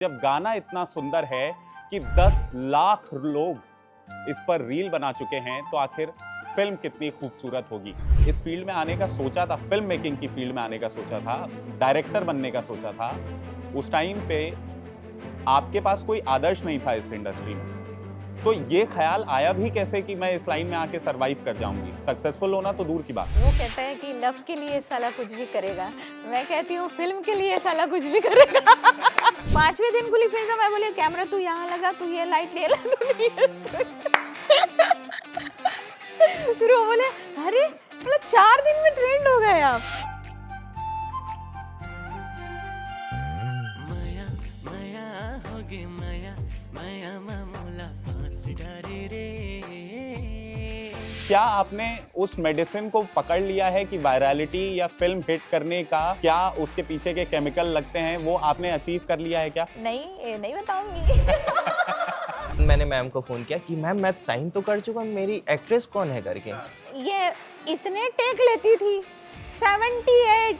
जब गाना इतना सुंदर है कि 10 लाख लोग इस पर रील बना चुके हैं तो आखिर फिल्म कितनी खूबसूरत होगी। इस फील्ड में आने का सोचा था, फिल्म मेकिंग की फील्ड में आने का सोचा था, डायरेक्टर बनने का सोचा था। उस टाइम पे आपके पास कोई आदर्श नहीं था इस इंडस्ट्री में, तो ये ख्याल आया भी कैसे कि मैं इस लाइन में आके सरवाइव कर जाऊंगी। सक्सेसफुल होना तो दूर की बात। वो कहता है कि लव के लिए साला कुछ भी करेगा। मैं कहती हूँ फिल्म के लिए साला कुछ भी करेगा। 5वें दिन खुली फिल्म, मैं बोली कैमरा तू यहाँ लगा, तू ये लाइट ले ला, तू ये फिर वो बोले अरे मतलब 4 दिन में ट्रेंड हो गए आप। माया माया होगे माया माया मामूला फांस डारे रे। क्या आपने उस मेडिसिन को पकड़ लिया है कि वायरलिटी या फिल्म हिट करने का क्या उसके पीछे के केमिकल लगते हैं, वो आपने अचीव कर लिया है क्या? नहीं बताऊंगी। मैंने मैम को फोन किया कि मैम मैं साइन तो कर चुका हूं, मेरी एक्ट्रेस कौन है करके। ये इतने टेक लेती थी, 78,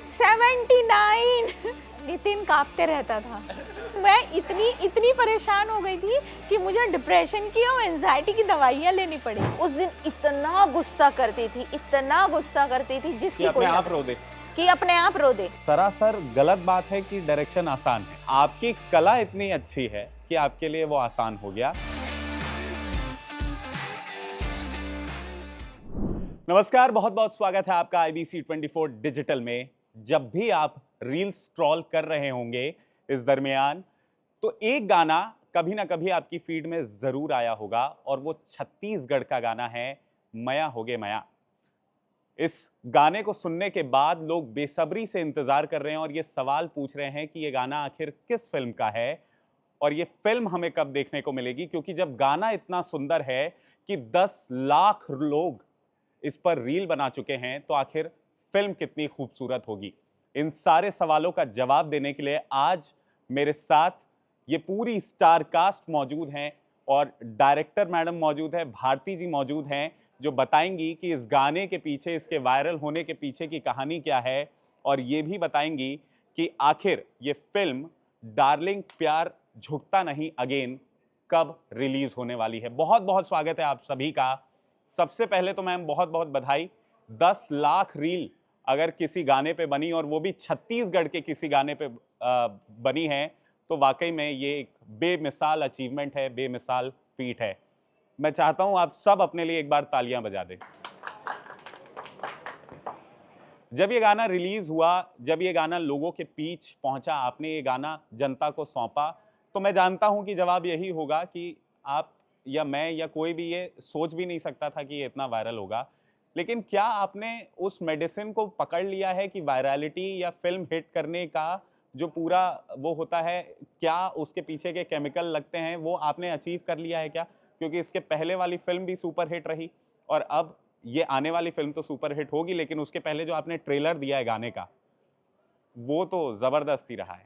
79। नितिन कांपते रहता था। मैं इतनी परेशान हो गई थी कि मुझे डिप्रेशन की और एंजाइटी की दवाइयाँ लेनी पड़ी। उस दिन इतना गुस्सा करती थी जिसकी कोई अपने आप हद रो दे। कि अपने आप रो दे। सरासर गलत बात है कि डायरेक्शन आसान है। आपकी कला इतनी अच्छी है कि आपके लिए वो आसान हो गया। नमस्कार, बहुत बहुत स्वागत है आपका IBC 24 डिजिटल में। जब भी आप रील स्क्रॉल कर रहे होंगे इस दरमियान, तो एक गाना कभी ना कभी आपकी फीड में जरूर आया होगा और वो छत्तीसगढ़ का गाना है मया होगे मया। इस गाने को सुनने के बाद लोग बेसब्री से इंतजार कर रहे हैं और ये सवाल पूछ रहे हैं कि ये गाना आखिर किस फिल्म का है और ये फिल्म हमें कब देखने को मिलेगी, क्योंकि जब गाना इतना सुंदर है कि 10 लाख लोग इस पर रील बना चुके हैं तो आखिर फिल्म कितनी खूबसूरत होगी। इन सारे सवालों का जवाब देने के लिए आज मेरे साथ ये पूरी स्टार कास्ट मौजूद हैं और डायरेक्टर मैडम मौजूद है, भारती जी मौजूद हैं, जो बताएंगी कि इस गाने के पीछे, इसके वायरल होने के पीछे की कहानी क्या है और ये भी बताएंगी कि आखिर ये फिल्म डार्लिंग प्यार झुकता नहीं अगेन कब रिलीज होने वाली है। बहुत बहुत स्वागत है आप सभी का। सबसे पहले तो मैम बहुत बहुत बधाई। 10 लाख रील अगर किसी गाने पे बनी और वो भी छत्तीसगढ़ के किसी गाने पे बनी है तो वाकई में ये एक बेमिसाल अचीवमेंट है, बेमिसाल फीट है। मैं चाहता हूं आप सब अपने लिए एक बार तालियां बजा दें। जब ये गाना रिलीज हुआ, जब ये गाना लोगों के बीच पहुंचा, आपने ये गाना जनता को सौंपा, तो मैं जानता हूं कि जवाब यही होगा कि आप या मैं या कोई भी ये सोच भी नहीं सकता था कि ये इतना वायरल होगा। लेकिन क्या आपने उस मेडिसिन को पकड़ लिया है कि वायरलिटी या फिल्म हिट करने का जो पूरा वो होता है, क्या उसके पीछे के केमिकल लगते हैं, वो आपने अचीव कर लिया है क्या? क्योंकि इसके पहले वाली फिल्म भी सुपर हिट रही और अब ये आने वाली फिल्म तो सुपर हिट होगी, लेकिन उसके पहले जो आपने ट्रेलर दिया है गाने का, वो तो जबरदस्त ही रहा है।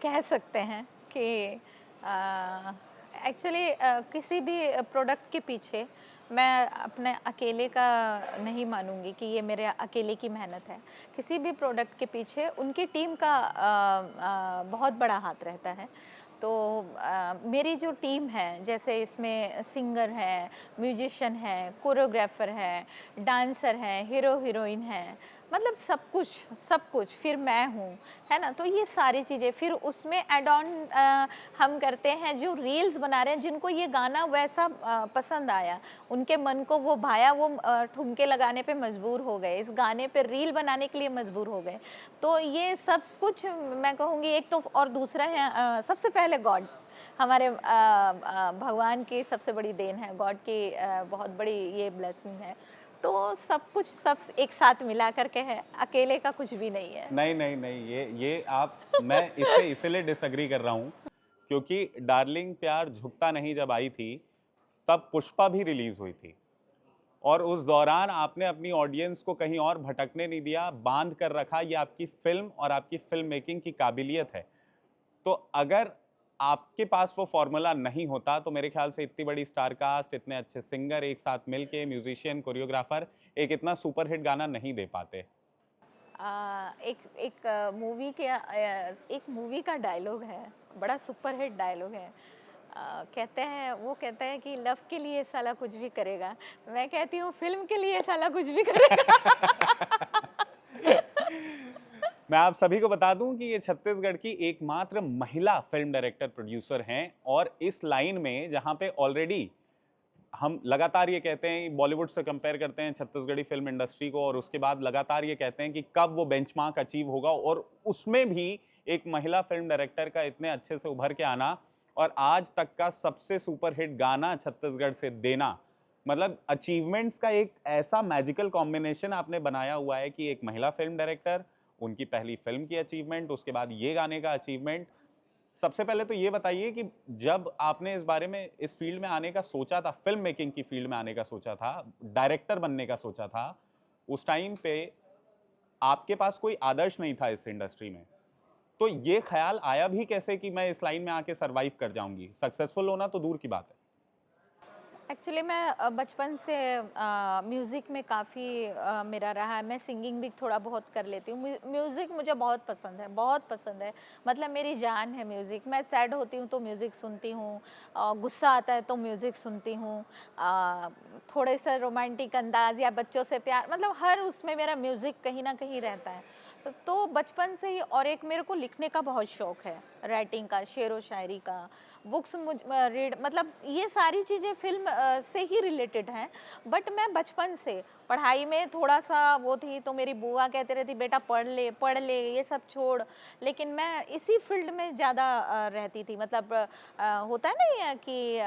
कह सकते हैं कि एक्चुअली किसी भी प्रोडक्ट के पीछे मैं अपने अकेले का नहीं मानूंगी कि ये मेरे अकेले की मेहनत है। किसी भी प्रोडक्ट के पीछे उनकी टीम का बहुत बड़ा हाथ रहता है। तो मेरी जो टीम है, जैसे इसमें सिंगर है, म्यूजिशियन है, कोरियोग्राफर है, डांसर है, हीरो हीरोइन है, मतलब सब कुछ फिर मैं हूँ, है ना। तो ये सारी चीज़ें फिर उसमें एड ऑन हम करते हैं। जो रील्स बना रहे हैं, जिनको ये गाना वैसा पसंद आया, उनके मन को वो भाया, वो ठुमके लगाने पे मजबूर हो गए, इस गाने पे रील बनाने के लिए मजबूर हो गए। तो ये सब कुछ मैं कहूँगी एक तो, और दूसरा है सबसे पहले गॉड, हमारे भगवान की सबसे बड़ी देन है, गॉड की बहुत बड़ी ये ब्लेसिंग है। तो सब कुछ सब एक साथ मिला करके है, अकेले का कुछ भी नहीं है। नहीं नहीं नहीं, ये आप, मैं इससे इसलिए डिसएग्री कर रहा हूँ क्योंकि डार्लिंग प्यार झुकता नहीं जब आई थी तब पुष्पा भी रिलीज हुई थी और उस दौरान आपने अपनी ऑडियंस को कहीं और भटकने नहीं दिया, बांध कर रखा। ये आपकी फिल्म और आपकी फिल्म मेकिंग की काबिलियत है। तो अगर आपके पास वो फॉर्मूला नहीं होता तो मेरे ख्याल से इतनी बड़ी स्टार कास्ट, इतने अच्छे सिंगर एक साथ मिलके, म्यूजिशियन, कोरियोग्राफर, एक इतना सुपर हिट गाना नहीं दे पाते। एक मूवी का डायलॉग है, बड़ा सुपर हिट डायलॉग है। वो कहते हैं कि लव के लिए साला कुछ भी करेगा, मैं कहती हूँ फिल्म के लिए साला कुछ भी करेगा। मैं आप सभी को बता दूं कि ये छत्तीसगढ़ की एकमात्र महिला फिल्म डायरेक्टर प्रोड्यूसर हैं और इस लाइन में जहां पे ऑलरेडी हम लगातार ये कहते हैं, बॉलीवुड से कंपेयर करते हैं छत्तीसगढ़ी फिल्म इंडस्ट्री को, और उसके बाद लगातार ये कहते हैं कि कब वो बेंचमार्क अचीव होगा, और उसमें भी एक महिला फिल्म डायरेक्टर का इतने अच्छे से उभर के आना और आज तक का सबसे सुपरहिट गाना छत्तीसगढ़ से देना, मतलब अचीवमेंट्स का एक ऐसा मैजिकल कॉम्बिनेशन आपने बनाया हुआ है कि एक महिला फिल्म डायरेक्टर, उनकी पहली फिल्म की अचीवमेंट, उसके बाद ये गाने का अचीवमेंट। सबसे पहले तो ये बताइए कि जब आपने इस बारे में, इस फील्ड में आने का सोचा था, फिल्म मेकिंग की फील्ड में आने का सोचा था, डायरेक्टर बनने का सोचा था, उस टाइम पे आपके पास कोई आदर्श नहीं था इस इंडस्ट्री में, तो ये ख्याल आया भी कैसे कि मैं इस लाइन में आके सरवाइव कर जाऊंगी? सक्सेसफुल होना तो दूर की बात है। एक्चुअली मैं बचपन से म्यूज़िक में काफ़ी मेरा रहा है। मैं सिंगिंग भी थोड़ा बहुत कर लेती हूँ। म्यूज़िक मुझे बहुत पसंद है, बहुत पसंद है। मतलब मेरी जान है म्यूज़िक। मैं सैड होती हूँ तो म्यूज़िक सुनती हूँ, गुस्सा आता है तो म्यूज़िक सुनती हूँ, थोड़े से रोमांटिक अंदाज़ या बच्चों से प्यार, मतलब हर उसमें मेरा म्यूज़िक कहीं ना कहीं रहता है। तो बचपन से ही, और एक मेरे को लिखने का बहुत शौक़ है, राइटिंग का, शेरो शायरी का, बुक्स रीड, मतलब ये सारी चीज़ें फिल्म से ही रिलेटेड हैं। बट मैं बचपन से पढ़ाई में थोड़ा सा वो थी, तो मेरी बुआ कहते रहती बेटा पढ़ ले ये सब छोड़, लेकिन मैं इसी फील्ड में ज़्यादा रहती थी। मतलब होता है ना ये कि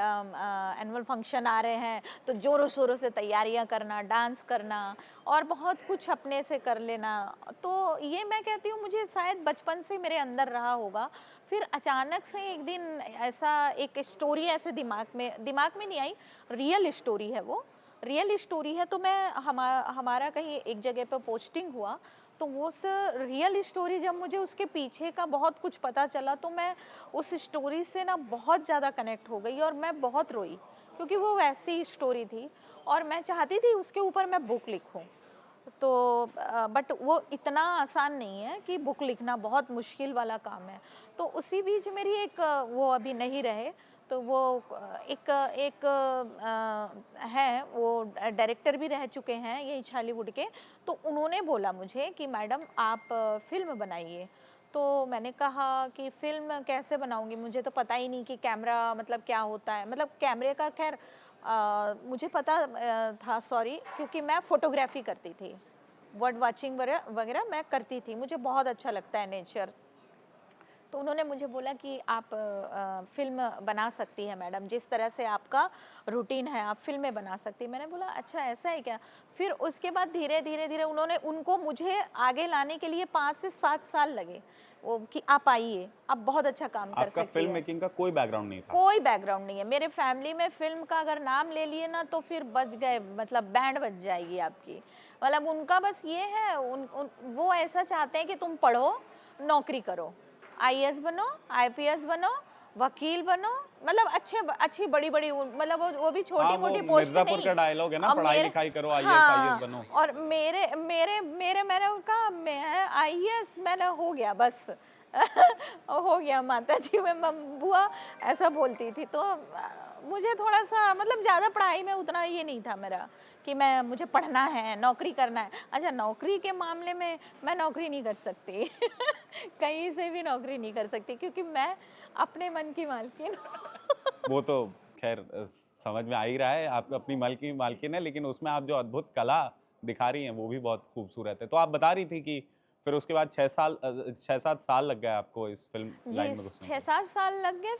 एनुअल फंक्शन आ रहे हैं तो ज़ोरों शोरों से तैयारियां करना, डांस करना और बहुत कुछ अपने से कर लेना। तो ये मैं कहती हूँ मुझे शायद बचपन से मेरे अंदर रहा होगा। फिर अचानक से एक दिन ऐसा एक स्टोरी ऐसे दिमाग में नहीं आई, रियल स्टोरी है वो, रियल स्टोरी है। तो मैं हमारा कहीं एक जगह पे पोस्टिंग हुआ, तो वो रियल स्टोरी जब मुझे उसके पीछे का बहुत कुछ पता चला, तो मैं उस स्टोरी से ना बहुत ज़्यादा कनेक्ट हो गई और मैं बहुत रोई, क्योंकि वो वैसी स्टोरी थी और मैं चाहती थी उसके ऊपर मैं बुक लिखूं। तो बट वो इतना आसान नहीं है कि बुक लिखना, बहुत मुश्किल वाला काम है। तो उसी बीच मेरी एक वो अभी नहीं रहे, तो वो एक है, वो डायरेक्टर भी रह चुके हैं यही छालीवुड के, तो उन्होंने बोला मुझे कि मैडम आप फिल्म बनाइए। तो मैंने कहा कि फ़िल्म कैसे बनाऊंगी, मुझे तो पता ही नहीं कि कैमरा मतलब क्या होता है। मतलब कैमरे का खैर मुझे पता था, सॉरी, क्योंकि मैं फ़ोटोग्राफी करती थी, बर्ड वाचिंग वगैरह मैं करती थी, मुझे बहुत अच्छा लगता है नेचर। तो उन्होंने मुझे बोला कि आप फ़िल्म बना सकती है मैडम, जिस तरह से आपका रूटीन है आप फ़िल्में बना सकती हैं। मैंने बोला अच्छा ऐसा है क्या? फिर उसके बाद धीरे धीरे उनको मुझे आगे लाने के लिए 5 से 7 साल लगे, वो कि आप आइए, आप बहुत अच्छा काम कर सकती आपका है। फिल्म मेकिंग का कोई बैकग्राउंड नहीं था? कोई बैकग्राउंड नहीं है मेरे फैमिली में। फिल्म का अगर नाम ले लिए ना तो फिर बच गए, मतलब बैंड बज जाएगी आपकी। मतलब उनका बस ये है, वो ऐसा चाहते हैं कि तुम पढ़ो, नौकरी करो, आईएएस बनो, आईपीएस बनो, वकील बनो, मतलब अच्छी बड़ी मतलब वो भी छोटी मोटी पोस्ट नहीं। मिर्जापुर का डायलॉग है ना, पढ़ाई लिखाई करो, आईएएस हाँ, बनो। और मैंने उनका, मैं आईएएस मैंने हो गया बस। हो गया माता जी, मैं बुआ ऐसा बोलती थी। तो मुझे थोड़ा सा, मतलब ज़्यादा पढ़ाई में उतना ये नहीं था मेरा कि मुझे पढ़ना है, नौकरी करना है। अच्छा, नौकरी के मामले में मैं नौकरी नहीं कर सकती। कहीं से भी नौकरी नहीं कर सकती, क्योंकि मैं अपने मन की मालकिन। वो तो खैर समझ में आ ही रहा है, आप अपनी मालकिन है, लेकिन उसमें आप जो अद्भुत कला दिखा रही हैं वो भी बहुत खूबसूरत है। तो आप बता रही थी कि फिर उसके बाद 6-7 साल लग गए आपको इस फिल्म लाइन में घुसने में। 6-7 साल लग गए।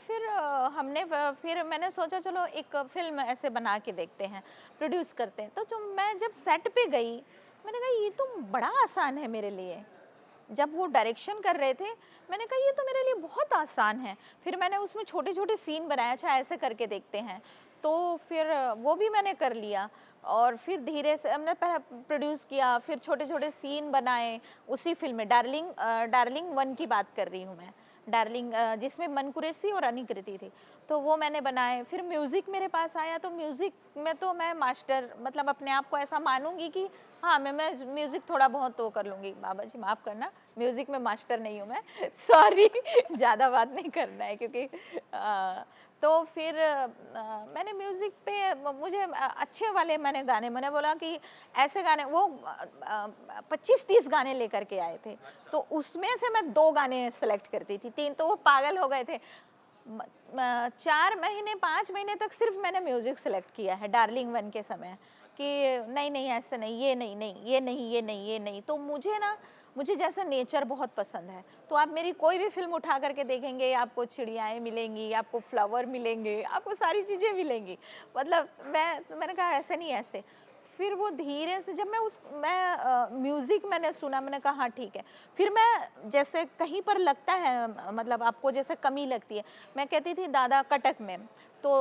फिर मैंने सोचा चलो एक फिल्म ऐसे बना के देखते हैं, प्रोड्यूस करते हैं। तो जब सेट पे गई, मैंने कहा ये तो बड़ा आसान है मेरे लिए। जब वो डायरेक्शन कर रहे थे, मैंने कहा ये तो मेरे लिए बहुत आसान है। फिर मैंने उसमें छोटे छोटे सीन बनाए, अच्छा ऐसे करके देखते हैं। तो फिर वो भी मैंने कर लिया, और फिर धीरे से हमने प्रोड्यूस किया, फिर छोटे छोटे सीन बनाए उसी फिल्म में। डार्लिंग 1 की बात कर रही हूँ मैं। डार्लिंग जिसमें मनकुरेशी और अनिकृति थी, तो वो मैंने बनाए। फिर म्यूज़िक मेरे पास आया, तो म्यूज़िक में तो मैं मास्टर, मतलब अपने आप को ऐसा मानूंगी कि हाँ मैं म्यूज़िक थोड़ा बहुत तो कर लूँगी। बाबा जी माफ़ करना, म्यूज़िक में मास्टर नहीं हूँ मैं सॉरी ज़्यादा बात नहीं करना है क्योंकि तो फिर मैंने म्यूज़िक पे मुझे अच्छे वाले मैंने गाने, मैंने बोला कि ऐसे गाने, वो 25-30 गाने लेकर के आए थे, तो उसमें से मैं 2 गाने सेलेक्ट करती थी, 3 तो वो पागल हो गए थे। 4 महीने 5 महीने तक सिर्फ मैंने म्यूज़िक सेलेक्ट किया है डार्लिंग 1 के समय, कि नहीं नहीं ऐसे नहीं, ये नहीं नहीं, ये नहीं, ये नहीं, ये नहीं। तो मुझे जैसा नेचर बहुत पसंद है, तो आप मेरी कोई भी फिल्म उठा करके देखेंगे, आपको चिड़ियाएँ मिलेंगी, आपको फ्लावर मिलेंगे, आपको सारी चीज़ें मिलेंगी। मतलब मैंने कहा ऐसे नहीं, ऐसे। फिर वो धीरे से जब मैं म्यूज़िक मैंने सुना, मैंने कहा हाँ ठीक है। फिर मैं जैसे कहीं पर लगता है, मतलब आपको जैसे कमी लगती है, मैं कहती थी दादा कटक में, तो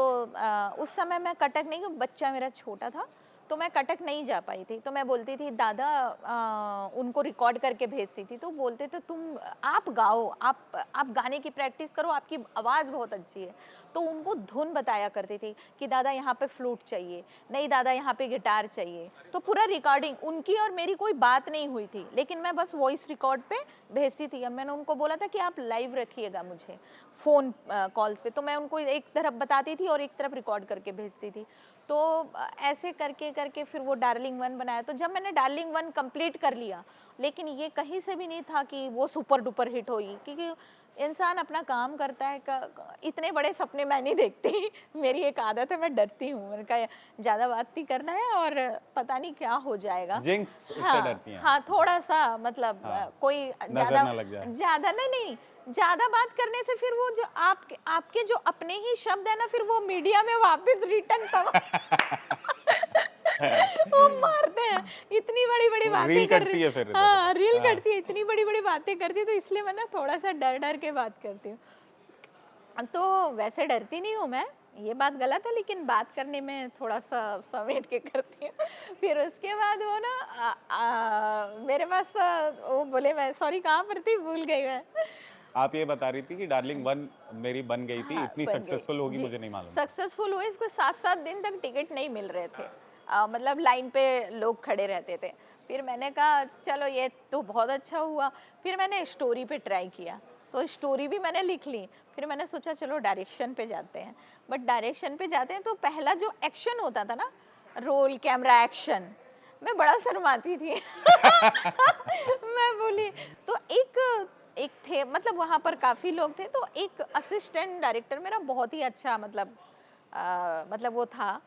उस समय मैं कटक नहीं, बच्चा मेरा छोटा था, तो मैं कटक नहीं जा पाई थी, तो मैं बोलती थी दादा उनको रिकॉर्ड करके भेजती थी, तो बोलते थे तुम आप गाओ, आप गाने की प्रैक्टिस करो, आपकी आवाज़ बहुत अच्छी है। तो उनको धुन बताया करती थी कि दादा यहाँ पे फ्लूट चाहिए, नहीं दादा यहाँ पे गिटार चाहिए। तो पूरा रिकॉर्डिंग उनकी और मेरी कोई बात नहीं हुई थी, लेकिन मैं बस वॉइस रिकॉर्ड पे भेजती थी। और मैंने उनको बोला था कि आप लाइव रखिएगा मुझे फ़ोन कॉल पे, तो मैं उनको एक तरफ बताती थी और एक तरफ रिकॉर्ड करके भेजती थी। तो ऐसे करके करके फिर वो डार्लिंग 1 बनाया। तो जब मैंने डार्लिंग 1 कंप्लीट कर लिया, लेकिन ये कहीं से भी नहीं था कि वो सुपर डुपर हिट होगी, क्योंकि इंसान अपना काम करता है, इतने बड़े सपने मैं नहीं देखती मेरी एक आदत है, मैं डरती हूँ, मैंने कहा ज़्यादा बात नहीं करना है और पता नहीं क्या हो जाएगा। जिंक्स से हाँ डरती हैं। हाँ, थोड़ा सा मतलब हाँ, कोई नजर ना लग जाए। ज़्यादा नहीं, ज़्यादा बात करने से फिर वो जो आपके जो अपने ही शब्द है ना, फिर वो मीडिया में वापस रिटर्न वो मारते हैं, इतनी बड़ी बड़ी बातें रील कर करती रही है फिर इधर हाँ उधर। रील हाँ। करती है, इतनी बड़ी बड़ी बातें करती है, तो इसलिए मैं ना थोड़ा सा डर डर के बात करती हूँ। तो वैसे डरती नहीं हूँ मैं, ये बात गलत है, लेकिन बात करने में थोड़ा सा समेट के करती हूँ। फिर उसके बाद वो ना मेरे पास वो बोले, मैं सॉरी कहाँ पर थी, भूल गई मैं। आप ये बता रही थी कि डार्लिंग 1 मेरी बन गई थी, हाँ, इतनी बन गई। सक्सेसफुल होगी जी, मुझे नहीं मालूम। सक्सेसफुल हुए, इसको 7-7 दिन तक टिकट नहीं मिल रहे थे। मतलब लाइन पे लोग खड़े रहते थे। फिर मैंने कहा चलो ये तो बहुत अच्छा हुआ। फिर मैंने स्टोरी पे ट्राई किया, तो स्टोरी भी मैंने लिख ली। फिर मैंने सोचा चलो डायरेक्शन पे जाते हैं, बट डायरेक्शन पे जाते हैं तो पहला जो एक्शन होता था ना, रोल कैमरा एक्शन, मैं बड़ा शर्माती थी मैं बोली, तो एक थे, मतलब वहाँ पर काफ़ी लोग थे, तो एक असिस्टेंट डायरेक्टर मेरा बहुत ही अच्छा, मतलब वो था,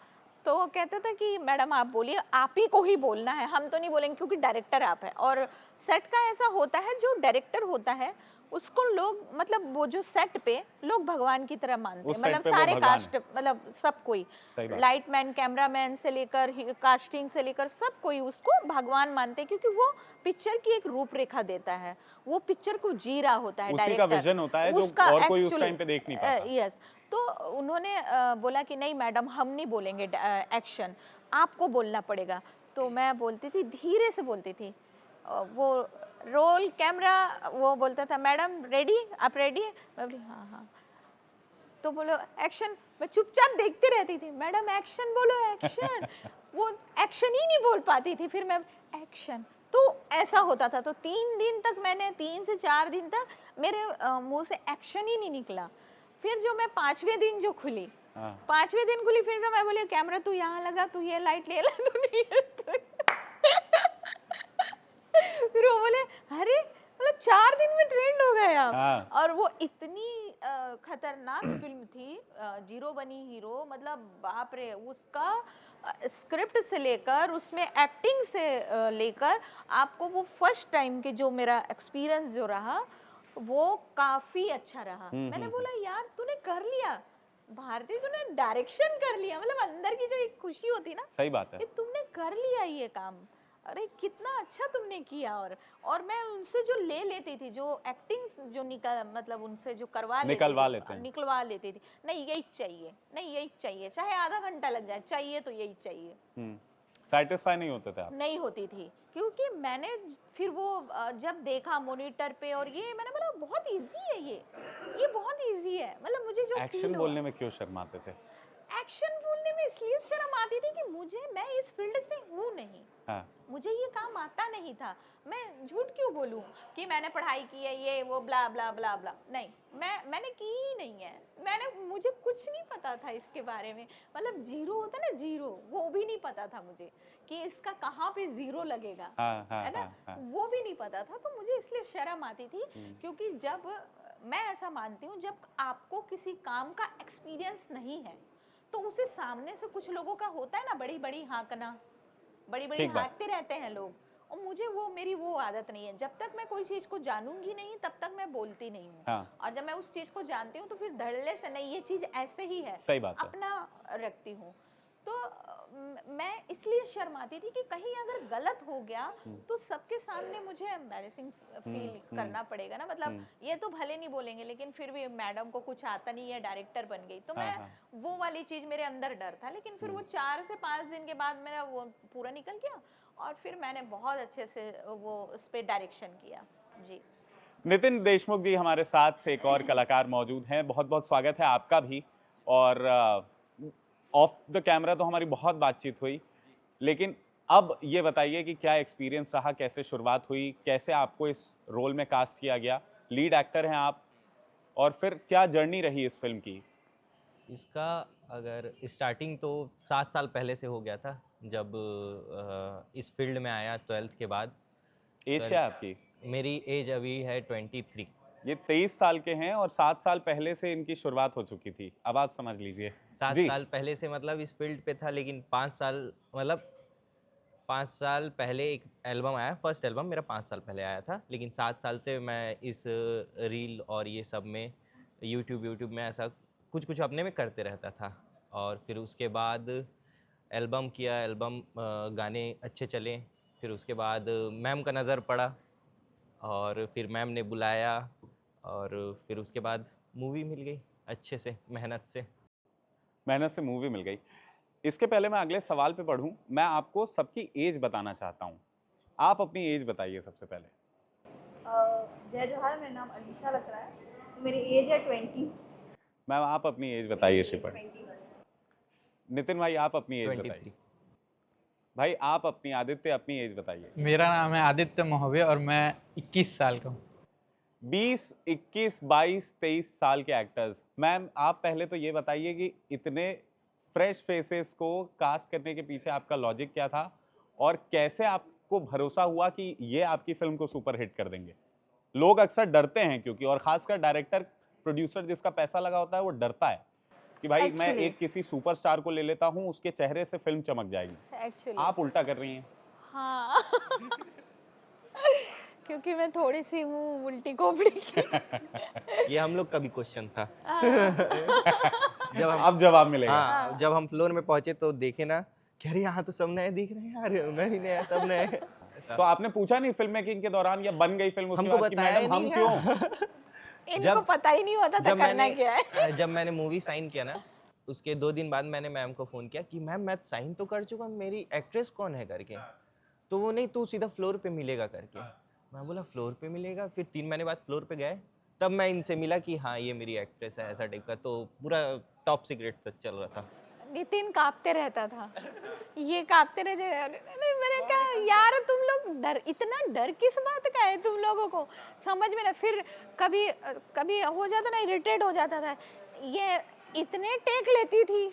तो वो कहता था कि मैडम आप बोलिए, आप ही को ही बोलना है, हम तो नहीं बोलेंगे क्योंकि डायरेक्टर आप है। और सेट का ऐसा होता है, जो डायरेक्टर होता है उसको लोग, मतलब वो जो सेट पे लोग भगवान की तरह मानते उस हैं, सेट मतलब पे वो सारे भगवान कास्ट, मतलब सब कोई, सही बात। लाइटमैन, कैमरामैन से लेकर कास्टिंग से लेकर सब कोई उसको भगवान मानते हैं, क्योंकि वो पिक्चर की एक रूपरेखा देता है, वो पिक्चर को जी रहा होता है उसी का डायरेक्टर, विजन होता है जो उसका और कोई उस actually, टाइम पे देख नहीं पाता। यस। तो उन्होंने बोला कि नहीं मैडम हम नहीं बोलेंगे एक्शन, आपको बोलना पड़ेगा। तो मैं बोलती थी, धीरे से बोलती थी, वो रोल कैमरा, वो बोलता था मैडम रेडी, आप रेडी है, मैं बोली हाँ हाँ, तो बोलो एक्शन, मैं चुपचाप देखती रहती थी, मैडम एक्शन बोलो एक्शन वो एक्शन ही नहीं बोल पाती थी, फिर मैं एक्शन, तो ऐसा होता था। तो 3 दिन तक मैंने, 3 से 4 दिन तक मेरे मुंह से एक्शन ही नहीं निकला। फिर जो मैं 5वें दिन जो खुली, हाँ। 5वें दिन खुली, फिर मैं बोली कैमरा तू यहाँ लगा, तू ये लाइट ले ला, तू नहीं फिर वो बोले अरे मतलब 4 दिन में ट्रेंड हो गए आप। हाँ। और वो इतनी खतरनाक फिल्म थी, जीरो बनी हीरो, मतलब बाप रे, उसका स्क्रिप्ट से लेकर उसमें एक्टिंग से लेकर आपको वो फर्स्ट टाइम के जो मेरा एक्सपीरियंस जो रहा वो काफ़ी अच्छा रहा। मैंने बोला यार तूने कर लिया भारती, तूने डायरेक्शन कर लिया, मतलब अंदर की जो एक खुशी होती ना, सही बात है। ये तुमने कर लिया ये काम, अरे कितना अच्छा तुमने किया। और मैं उनसे जो ले लेती थी, जो एक्टिंग जो मतलब उनसे जो निकलवा लेती थी, नहीं यही चाहिए, नहीं यही चाहिए, चाहे आधा घंटा लग जाए, चाहिए तो यही चाहिए। सेटिस्फाई नहीं होते थे आप? नहीं होती थी, क्योंकि मैंने फिर वो जब देखा मॉनिटर पे और ये मैंने बोला बहुत इजी है ये बहुत इजी है, मतलब मुझे जो एक्शन फील बोलने में क्यों शर्माते थे? एक्शन बोलने में इसलिए शर्म आती थी कि मैं इस फील्ड से हूँ नहीं, हाँ, मुझे ये काम आता नहीं था। मैं झूठ क्यों बोलूं कि मैंने पढ़ाई की है ये वो ब्ला ब्ला ब्ला ब्ला, नहीं, मैंने की ही नहीं है। मुझे कुछ नहीं पता था इसके बारे में, मतलब जीरो होता ना, जीरो, वो भी नहीं पता था मुझे कि इसका कहाँ पे जीरो लगेगा, हाँ, हाँ, है ना, हाँ, हाँ। वो भी नहीं पता था, तो मुझे इसलिए शर्म आती थी। क्योंकि जब मैं ऐसा मानती हूँ, जब आपको किसी काम का एक्सपीरियंस नहीं है तो उसे सामने से कुछ लोगों का होता है ना, बड़ी बड़ी हाँकना, बड़ी बड़ी ठीक बात। हाँकते रहते हैं लोग, और मुझे मेरी वो आदत नहीं है। जब तक मैं कोई चीज़ को जानूंगी नहीं तब तक मैं बोलती नहीं हूँ। हाँ। और जब मैं उस चीज़ को जानती हूँ तो फिर धड़ल्ले से नहीं, ये चीज़ ऐसे ही है, सही बात है। अपना रखती हूँ। तो मैं इसलिए शर्माती थी कि कहीं अगर गलत हो गया तो सबके सामने मुझे एम्बैरेसिंग फील करना पड़ेगा ना, मतलब ये तो भले नहीं बोलेंगे लेकिन फिर भी मैडम को कुछ आता नहीं है, डायरेक्टर बन गई, तो मैं वो वाली चीज मेरे अंदर डर था। लेकिन फिर वो 4 से 5 दिन के बाद मेरा वो पूरा निकल गया और फिर मैंने बहुत अच्छे से वो उस पर डायरेक्शन किया। जी, नितिन देशमुख जी हमारे साथ एक और कलाकार मौजूद हैं, बहुत बहुत स्वागत है आपका भी। और ऑफ द कैमरा तो हमारी बहुत बातचीत हुई, लेकिन अब ये बताइए कि क्या एक्सपीरियंस रहा, कैसे शुरुआत हुई, कैसे आपको इस रोल में कास्ट किया गया, लीड एक्टर हैं आप, और फिर क्या जर्नी रही इस फिल्म की? इसका अगर स्टार्टिंग तो 7 साल पहले से हो गया था, जब इस फील्ड में आया 12th के बाद। एज क्या है आपकी? मेरी एज अभी है 23। ये 23 साल के हैं और 7 साल पहले से इनकी शुरुआत हो चुकी थी, अब आप समझ लीजिए। 7 जी, साल पहले से मतलब इस फील्ड पे था, लेकिन 5 साल मतलब 5 साल पहले एक एल्बम आया, फर्स्ट एल्बम मेरा 5 साल पहले आया था, लेकिन 7 साल से मैं इस रील और ये सब में यूट्यूब में ऐसा कुछ कुछ अपने में करते रहता था। और फिर उसके बाद एल्बम किया, एल्बम गाने अच्छे चले। फिर उसके बाद मैम का नज़र पड़ा और फिर मैम ने बुलाया और फिर उसके बाद मूवी मिल गई अच्छे से, मेहनत से। मेहनत से मूवी मिल गई। इसके पहले मैं अगले सवाल पे बढ़ूं, मैं आपको सबकी एज बताना चाहता हूं। आप अपनी एज बताइए सबसे पहले। जय जोहार, मेरा नाम अलीशा लग रहा है, मेरी एज है 20। मैम आप अपनी एज बताइए शिपर। 21। नितिन भाई आप अपनी एज 23। बताइए। भाई आप अपनी, आदित्य अपनी एज बताइए। मेरा नाम है आदित्य मोहबे और मैं 21 साल का हूँ। 20, 21, 22, 23 साल के एक्टर्स। मैम आप पहले तो ये बताइए कि इतने फ्रेश फेसेस को कास्ट करने के पीछे आपका लॉजिक क्या था और कैसे आपको भरोसा हुआ कि ये आपकी फिल्म को सुपर हिट कर देंगे? लोग अक्सर डरते हैं, क्योंकि और खासकर डायरेक्टर प्रोड्यूसर जिसका पैसा लगा होता है वो डरता है कि भाई मैं Actually. एक किसी सुपरस्टार को ले लेता हूँ, उसके चेहरे से फिल्म चमक जाएगी। एक्चुअली आप उल्टा कर रही हैं। हाँ क्योंकि मैं थोड़ी सी हूँ उल्टी कोपड़ी की। ये हम लोग का भी क्वेश्चन था। अब जवाब मिलेगा। हाँ, जब हम फ्लोर में पहुंचे तो देखे ना कि अरे यहाँ तो सब नए दिख रहे हैं यार, मैं भी नया, सब नए। तो आपने पूछा नहीं फिल्म मेकिंग के दौरान या बन गई फिल्म उसके हमको बाद कि बताया मैडम हम नहीं क्यों? इनको जब- पता ही नहीं होता था करना क्या है। जब मैंने मूवी साइन किया ना, उसके 2 दिन बाद मैंने मैम को फ़ोन किया कि मैम मैं साइन तो कर चुका, मेरी एक्ट्रेस कौन है करके। तो वो नहीं, तू सीधा फ्लोर पे मिलेगा करके। मैं बोला फ्लोर पे मिलेगा? फिर 3 महीने बाद फ्लोर पे गए, तब मैं इनसे मिला कि हाँ ये मेरी एक्ट्रेस है, ऐसा टाइप का। तो पूरा टॉप सीक्रेट सच चल रहा था। नितिन कांपते रहता था, ये कांपते रहते। अरे मैंने कहा यार तुम लोग इतना डर किस बात का है तुम लोगों को, समझ में ना। फिर कभी हो जाता ना, इरिटेट हो जाता था। ये इतने टेक लेती थी,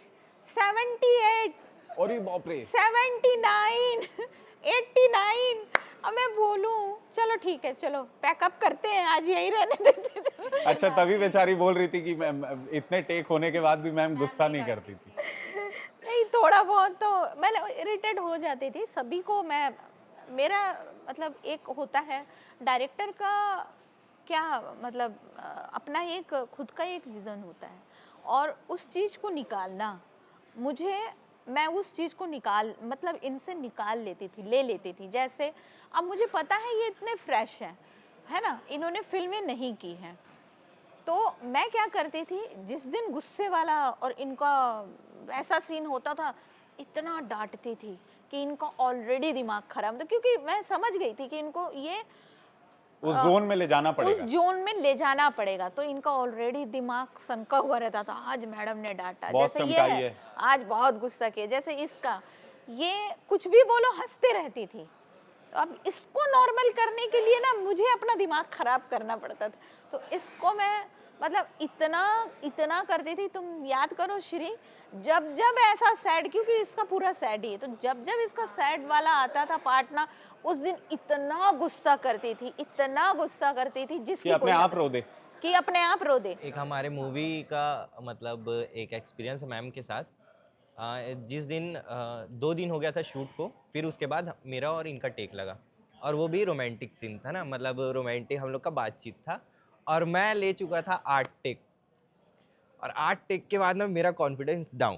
78, और ये बाप रे, 79, 89। अब मैं बोलूं चलो ठीक है, चलो पैकअप करते हैं, आज यहीं रहने देते हैं। अच्छा तभी बेचारी बोल रही थी कि मैम इतने टेक होने के बाद भी मैम गुस्सा नहीं करती थी। नहीं, थोड़ा बहुत तो मैं इरिटेट हो जाती थी। सभी को मेरा मतलब एक होता है डायरेक्टर का क्या, मतलब अपना एक खुद का एक विज़न होता है और उस चीज़ को निकालना, मैं उस चीज़ को मतलब इनसे निकाल लेती थी, ले लेती थी। जैसे अब मुझे पता है ये इतने फ्रेश हैं, है ना, इन्होंने फिल्में नहीं की हैं, तो मैं क्या करती थी, जिस दिन गुस्से वाला और इनका ऐसा सीन होता था, इतना डांटती थी कि इनका ऑलरेडी दिमाग खराब था, क्योंकि मैं समझ गई थी कि इनको ये उस जोन में ले जाना उस पड़ेगा। जोन में ले जाना पड़ेगा। तो इनका ऑलरेडी दिमाग सनका हुआ रहता था, आज मैडम ने डांटा, बहुत जैसे ये चमकाई है, है। आज बहुत गुस्सा किया, जैसे इसका ये कुछ भी बोलो हंसते रहती थी। तो अब इसको नॉर्मल करने के लिए ना मुझे अपना दिमाग खराब करना पड़ता था। तो इसको मैं मतलब इतना करती थी। तुम याद करो श्री, जब जब ऐसा सैड, क्योंकि इसका पूरा सैड ही है, तो जब जब इसका सैड वाला आता था पार्ट ना, उस दिन इतना गुस्सा करती थी, इतना गुस्सा करती थी कि जिसकी अपने कोई आप हद रो दे। कि अपने आप रो दे। एक हमारे मूवी का मतलब एक एक्सपीरियंस है मैम के साथ। जिस दिन 2 दिन हो गया था शूट को, फिर उसके बाद मेरा और इनका टेक लगा, और वो भी रोमांटिक सीन था ना, मतलब रोमांटिक हम लोग का बातचीत था, और मैं ले चुका था 8 टेक, और 8 टेक के बाद ना मेरा कॉन्फिडेंस डाउन,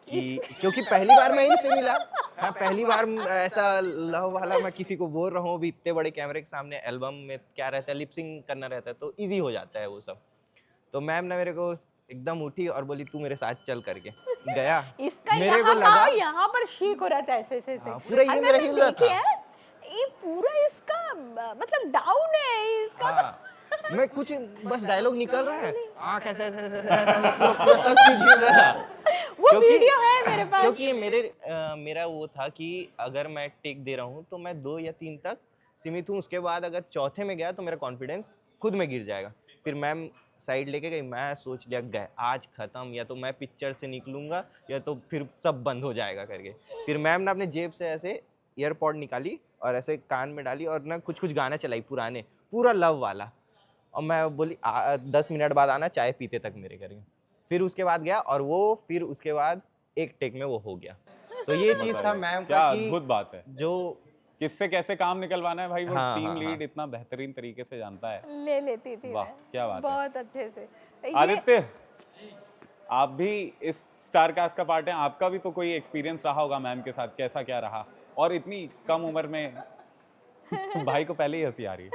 कि क्योंकि पहली बार मैं इनसे मिला। हाँ, पहली बार ऐसा लव वाला मैं किसी को बोल रहा हूँ भी, इतने बड़े कैमरे के सामने। एल्बम में क्या रहता है, लिपसिंग करना रहता है, तो इजी हो जाता है वो सब। तो मैम ने मेरे को एकदम उठी और बोली तू मेरे साथ चल करके। गया, इसका मेरे को लगा यहाँ पर शेक हो रहा था ऐसे ऐसे हाँ, पूरा ये अगर मेरा मैं हिल रहा देखी था। है, ये पूरा इसका मतलब डाउन है इसका। हाँ, मैं कुछ बस डायलॉग निकल रहा है, आँख ऐसे ऐसे ऐसे ऐसे, पूरा सब चीज हिल रहा था। वो वीडियो है मेरे पास। क्योंकि ये मेरा वो था कि अगर मैं टेक दे रहा हूँ तो मैं 2 या 3 तक सीमित हूँ, उसके बाद अगर चौथे में गया तो मेरा कॉन्फिडेंस खुद में गिर जाएगा। फिर मैम साइड लेके गई, मैं सोच लिया गए आज खत्म, या तो मैं पिक्चर से निकलूंगा या तो फिर सब बंद हो जाएगा करके। फिर मैम ने अपने जेब से ऐसे ईयरपॉड निकाली और ऐसे कान में डाली और ना कुछ कुछ गाना चलाई पुराने, पूरा लव वाला, और मैं बोली 10 मिनट बाद आना चाय पीते तक मेरे घर में। फिर उसके बाद गया, और वो फिर उसके बाद एक टेक में वो हो गया। तो ये चीज था बताइए, मैम क्या का कि अद्भुत बात है। जो किससे कैसे काम निकलवाना है भाई, वो हाँ, टीम हाँ, लीड हाँ। इतना बेहतरीन तरीके से जानता है। ले लेती थी वाह, मैं, क्या बात है। बहुत अच्छे से। ये आदित्य, आप भी इस स्टार कास्ट का पार्ट हैं, आपका भी तो कोई एक्सपीरियंस रहा होगा मैम के साथ, कैसा क्या रहा? और इतनी कम उम्र में भाई को पहले ही हंसी आ रही है।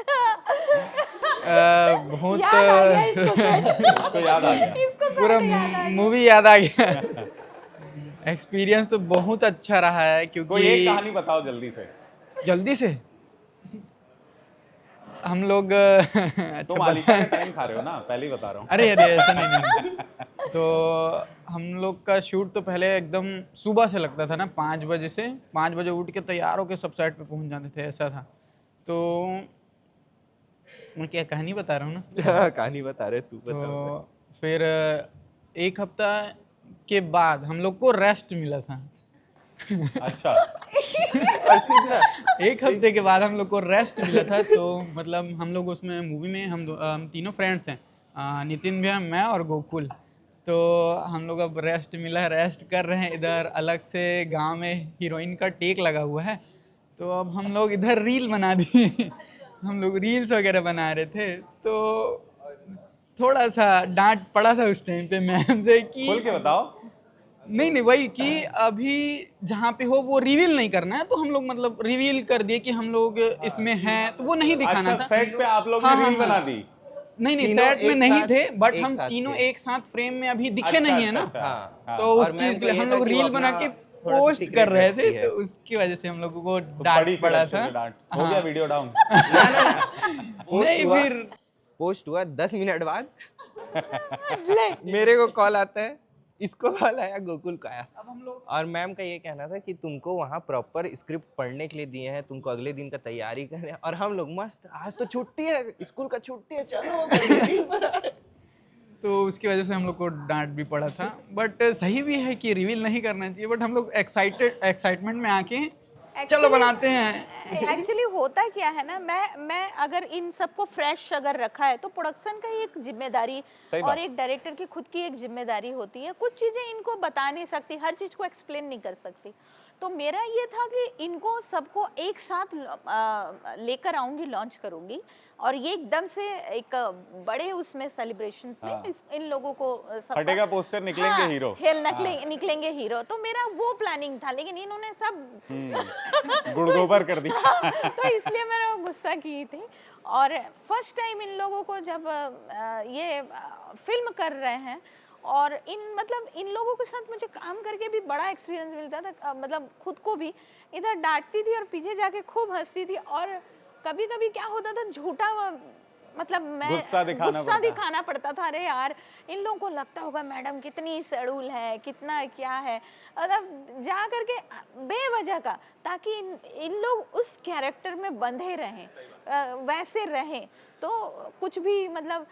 बहुत याद आ गया इसको इसको याद आ गया। इसको पूरा सब याद आ गया। मूवी याद आ गया। एक्सपीरियंस तो बहुत अच्छा रहा है, कोई एक क्योंकि कहानी बताओ जल्दी से। जल्दी से हम लोग तुम अच्छा आलिशा का टाइम खा रहे हो ना, पहले ही बता रहा हूँ। अरे अरे ऐसा नहीं। तो हम लोग का शूट तो पहले एकदम सुबह से लगता था ना, 5 बजे से। 5 बजे उठ के तैयार होके सब साइड पे पहुंच जाते थे, ऐसा था। तो मैं क्या कहानी बता रहा हूँ ना। कहानी बता रहे तू बता। तो फिर 1 हफ्ता के बाद हम लोग को रेस्ट मिला था। अच्छा, और सीधा 1 हफ्ते के बाद हम लोग को रेस्ट मिला था। तो मतलब हम लोग उसमें मूवी में हम तीनों फ्रेंड्स हैं, नितिन भैया, मैं और गोकुल। तो हम लोग अब रेस्ट मिला है, रेस्ट कर रहे हैं। इधर अलग से गांव में हीरोइन का टेक लगा हुआ है, तो अब हम लोग इधर रील बना दिए। हम लोग रील्स वगैरह बना रहे थे, तो थोड़ा सा डांट पड़ा था उस टाइम पे मैम से कि खोल के बताओ। नहीं वही कि अभी जहाँ पे हो वो रिवील नहीं करना है। तो हम लोग मतलब रिवील कर दिए कि हम लोग इसमें हैं, तो वो नहीं दिखाना अच्छा, था। सेट पे आप लोग हाँ, ने हाँ, रील हाँ। बना दी। नहीं तीनों सेट में एक नहीं साथ- थे, बट एक हम साथ तीनों थे। एक साथ फ्रेम में अभी दिखे अच्छा, नहीं है ना। अच्छा, हाँ। हाँ। तो और उस मैम चीज के को लिए ये हम था लोग कि वो रील बना अपना के थोड़ा सा पोस्ट secret कर रहे रखती थे, है। तो उसकी वजह से हम लोगों को तो डांट पड़ी फिर पड़ा अच्छे था। से डांट। हो गया हाँ। Video down. नहीं हुआ। फिर पोस्ट हुआ 10 मिनट बाद मेरे को कॉल आता है, इसको कॉल आया, गोकुल का आया। अब हम लोग और मैम का ये कहना था कि तुमको वहाँ प्रॉपर स्क्रिप्ट पढ़ने के लिए दिए हैं, तुमको अगले दिन का तैयारी करने, और हम लोग मस्त आज तो छुट्टी है, स्कूल का छुट्टी है, चलो रील बना रहे। तो उसकी वजह से हम लोग को डांट भी पड़ा था। बट सही भी है कि रिवील नहीं करना चाहिए, बट हम लोग एक्साइटमेंट में आके चलो बनाते हैं। एक्चुअली होता क्या है ना, मैं अगर इन सबको फ्रेश अगर रखा है तो प्रोडक्शन का ही एक जिम्मेदारी सही और बात। एक डायरेक्टर की खुद की एक जिम्मेदारी होती है। कुछ चीजें इनको बता नहीं सकती, हर चीज को एक्सप्लेन नहीं कर सकती। तो मेरा ये था कि इनको सबको एक साथ लेकर आऊंगी, लॉन्च करूंगी, और ये एकदम से एक बड़े उसमें सेलिब्रेशन में हाँ। इन लोगों को सबका- फटेगा पोस्टर, निकलेंगे हीरो। निकलेंगे हीरो। तो मेरा वो प्लानिंग था, लेकिन इन्होंने सब गुड़गोबर कर दिया। तो इसलिए मैंने वो गुस्सा की थी। और फर्स्ट टाइम इन लोगों को जब ये फिल्म कर रहे हैं, और इन लोगों के साथ मुझे काम करके भी बड़ा एक्सपीरियंस मिलता था, मतलब खुद को भी इधर डांटती थी और पीछे जाके खूब हंसती थी। और कभी कभी क्या होता था, झूठा मतलब मैं गुस्सा दिखाना पड़ता था। अरे यार, इन लोगों को लगता होगा मैडम कितनी सड़ूल है, कितना क्या है, मतलब जा करके बेवजह का, ताकि इन लोग उस कैरेक्टर में बंधे रहें, वैसे रहें। तो कुछ भी मतलब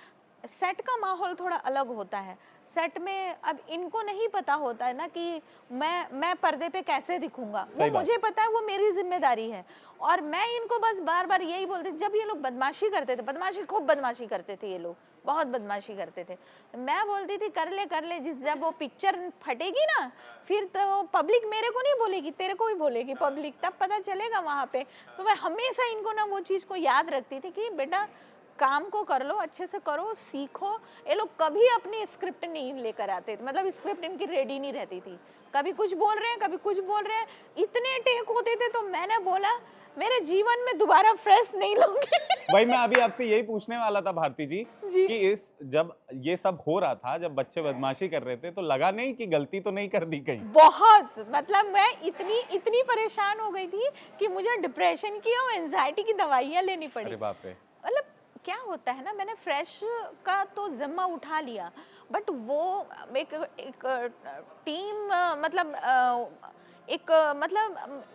सेट का माहौल थोड़ा अलग होता है। सेट में अब इनको नहीं पता होता है ना कि मैं पर्दे पे कैसे दिखूंगा, वो मुझे पता है, वो मेरी जिम्मेदारी है। और मैं इनको बस बार बार यही बोलती, जब ये लोग बदमाशी करते थे, खूब बदमाशी करते थे, ये लोग बहुत बदमाशी करते थे, मैं बोलती थी कर ले, जब वो पिक्चर फटेगी ना, फिर तो पब्लिक मेरे को नहीं बोलेगी, तेरे को ही बोलेगी पब्लिक, तब पता चलेगा वहाँ पे। तो मैं हमेशा इनको ना वो चीज़ को याद रखती थी कि बेटा काम को कर लो, अच्छे से करो, सीखो। ये लोग कभी अपनी स्क्रिप्ट नहीं लेकर आते थे, मतलब स्क्रिप्ट इनकी रेडी नहीं रहती थी, कभी कुछ बोल रहे हैं, कभी कुछ बोल रहे हैं, इतने टेक होते थे। तो मैंने बोला मेरे जीवन में दोबारा फ्रेश नहीं लूंगी। भाई मैं अभी आपसे यही पूछने वाला था भारती जी, कि जब ये सब हो रहा था, जब बच्चे बदमाशी कर रहे थे, तो लगा नहीं कि गलती तो नहीं कर दी कहीं? बहुत, मतलब मैं इतनी परेशान हो गई थी कि मुझे डिप्रेशन की और एंजाइटी की दवाइयाँ लेनी पड़ी। अरे बाप रे। मतलब क्या होता है ना, मैंने फ्रेश का तो जिम्मा उठा लिया, बट वो एक टीम, मतलब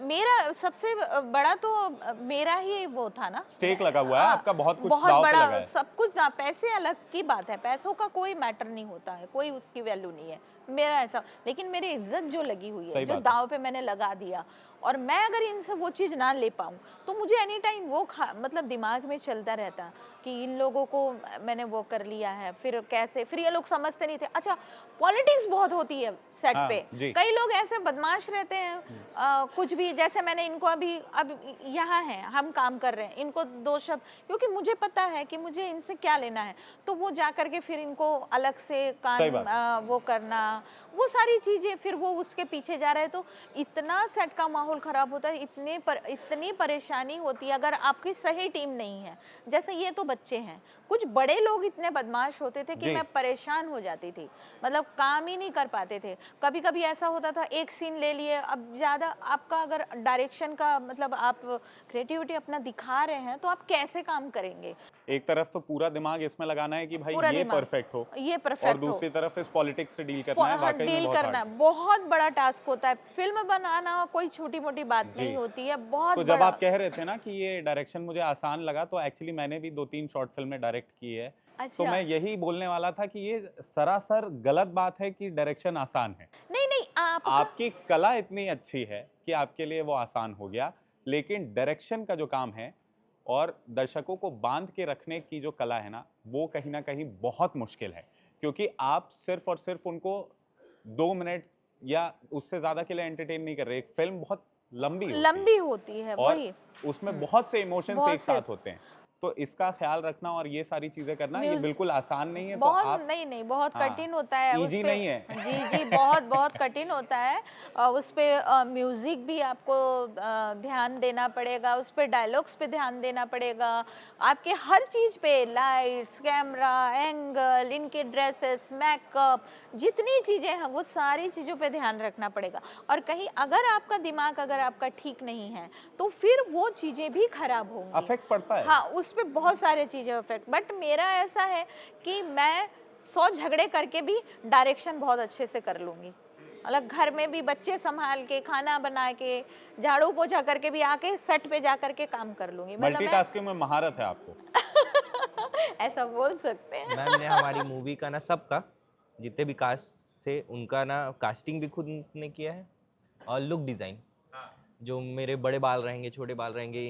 मेरा सबसे बड़ा तो मेरा ही वो था ना, स्टेक लगा हुआ है आपका, बहुत कुछ बहुत दांव पे लगा बड़ा है। सब कुछ ना, पैसे अलग की बात है, पैसों का कोई मैटर नहीं होता है, कोई उसकी वैल्यू नहीं है मेरा ऐसा, लेकिन मेरी इज्जत जो लगी हुई है, जो दाव पे मैंने लगा दिया, और मैं अगर इनसे वो चीज़ ना ले पाऊँ तो मुझे एनी टाइम वो मतलब दिमाग में चलता रहता कि इन लोगों को मैंने वो कर लिया है, फिर कैसे, फिर ये लोग समझते नहीं थे। अच्छा, पॉलिटिक्स बहुत होती है सेट पे, कई लोग ऐसे बदमाश रहते हैं, कुछ भी, जैसे मैंने इनको अब यहाँ है, हम काम कर रहे हैं, इनको दो शब्द, क्योंकि मुझे पता है कि मुझे इनसे क्या लेना है, तो वो जा करके फिर इनको अलग से कान वो करना, वो सारी चीज़ें, फिर वो उसके पीछे जा रहे हैं, तो इतना सेट का माहौल ख़राब होता है, इतनी परेशानी होती है अगर आपकी सही टीम नहीं है। जैसे ये तो बच्चे हैं, कुछ बड़े लोग इतने बदमाश होते थे कि मैं परेशान हो जाती थी, मतलब काम ही नहीं कर पाते थे। कभी कभी ऐसा होता था, एक सीन ले लिए, अब ज़्यादा आपका अगर डायरेक्शन का मतलब आप क्रिएटिविटी अपना दिखा रहे हैं तो आप कैसे काम करेंगे? एक तरफ तो पूरा दिमाग इसमें लगाना है कि भाई ये परफेक्ट हो, ये परफेक्ट और दूसरी तरफ इस पॉलिटिक्स से डील करना है, वाकई में बहुत हार्ड। बहुत बड़ा टास्क होता है। फिल्म बनाना कोई छोटी मोटी बात नहीं होती है, बहुत तो जब आप कह रहे थे ना कि ये डायरेक्शन मुझे आसान लगा, तो एक्चुअली मैंने भी 2-3 शॉर्ट फिल्में डायरेक्ट की है। अच्छा। तो मैं यही बोलने वाला था कि ये सरासर गलत बात है कि डायरेक्शन आसान है। नहीं, आपकी कला इतनी अच्छी है कि आपके लिए वो आसान हो गया, लेकिन डायरेक्शन का जो काम है और दर्शकों को बांध के रखने की जो कला है ना, वो कहीं ना कहीं बहुत मुश्किल है, क्योंकि आप सिर्फ और सिर्फ उनको 2 मिनट या उससे ज्यादा के लिए एंटरटेन नहीं कर रहे। एक फिल्म बहुत लंबी होती है, और वही उसमें बहुत से इमोशंस एक साथ होते हैं, तो इसका ख्याल रखना और ये सारी चीजें करना ये बिल्कुल आसान नहीं है। बहुत तो आप नहीं, बहुत कठिन होता है, इजी नहीं है। जी बहुत कठिन होता है। उस पे म्यूजिक भी आपको ध्यान देना पड़ेगा, उस पे डायलॉग्स पे ध्यान देना पड़ेगा, आपके हर चीज पे, लाइट्स, कैमरा एंगल, इनके ड्रेसेस, मेकअप, जितनी चीजें हैं वो सारी चीजों पे ध्यान रखना पड़ेगा। और कहीं अगर आपका दिमाग अगर आपका ठीक नहीं है तो फिर वो चीजें भी खराब होंगी, अफेक्ट पड़ता है। हाँ, उस पे बहुत सारे चीजें अफेक्ट। बट मेरा ऐसा है कि मैं 100 झगड़े करके भी डायरेक्शन बहुत अच्छे से कर लूंगी, मतलब घर में भी बच्चे संभाल के, खाना बना के, झाड़ू पोछा करके भी आके सेट पे जा करके काम कर लूंगी। मल्टीटास्किंग में महारत है आपको। ऐसा बोल सकते हैं। मैम ने हमारी मूवी का ना, सबका जितने भी कास्ट थे उनका ना कास्टिंग भी खुद ने किया है, और लुक डिज़ाइन, जो मेरे बड़े बाल रहेंगे, छोटे बाल रहेंगे,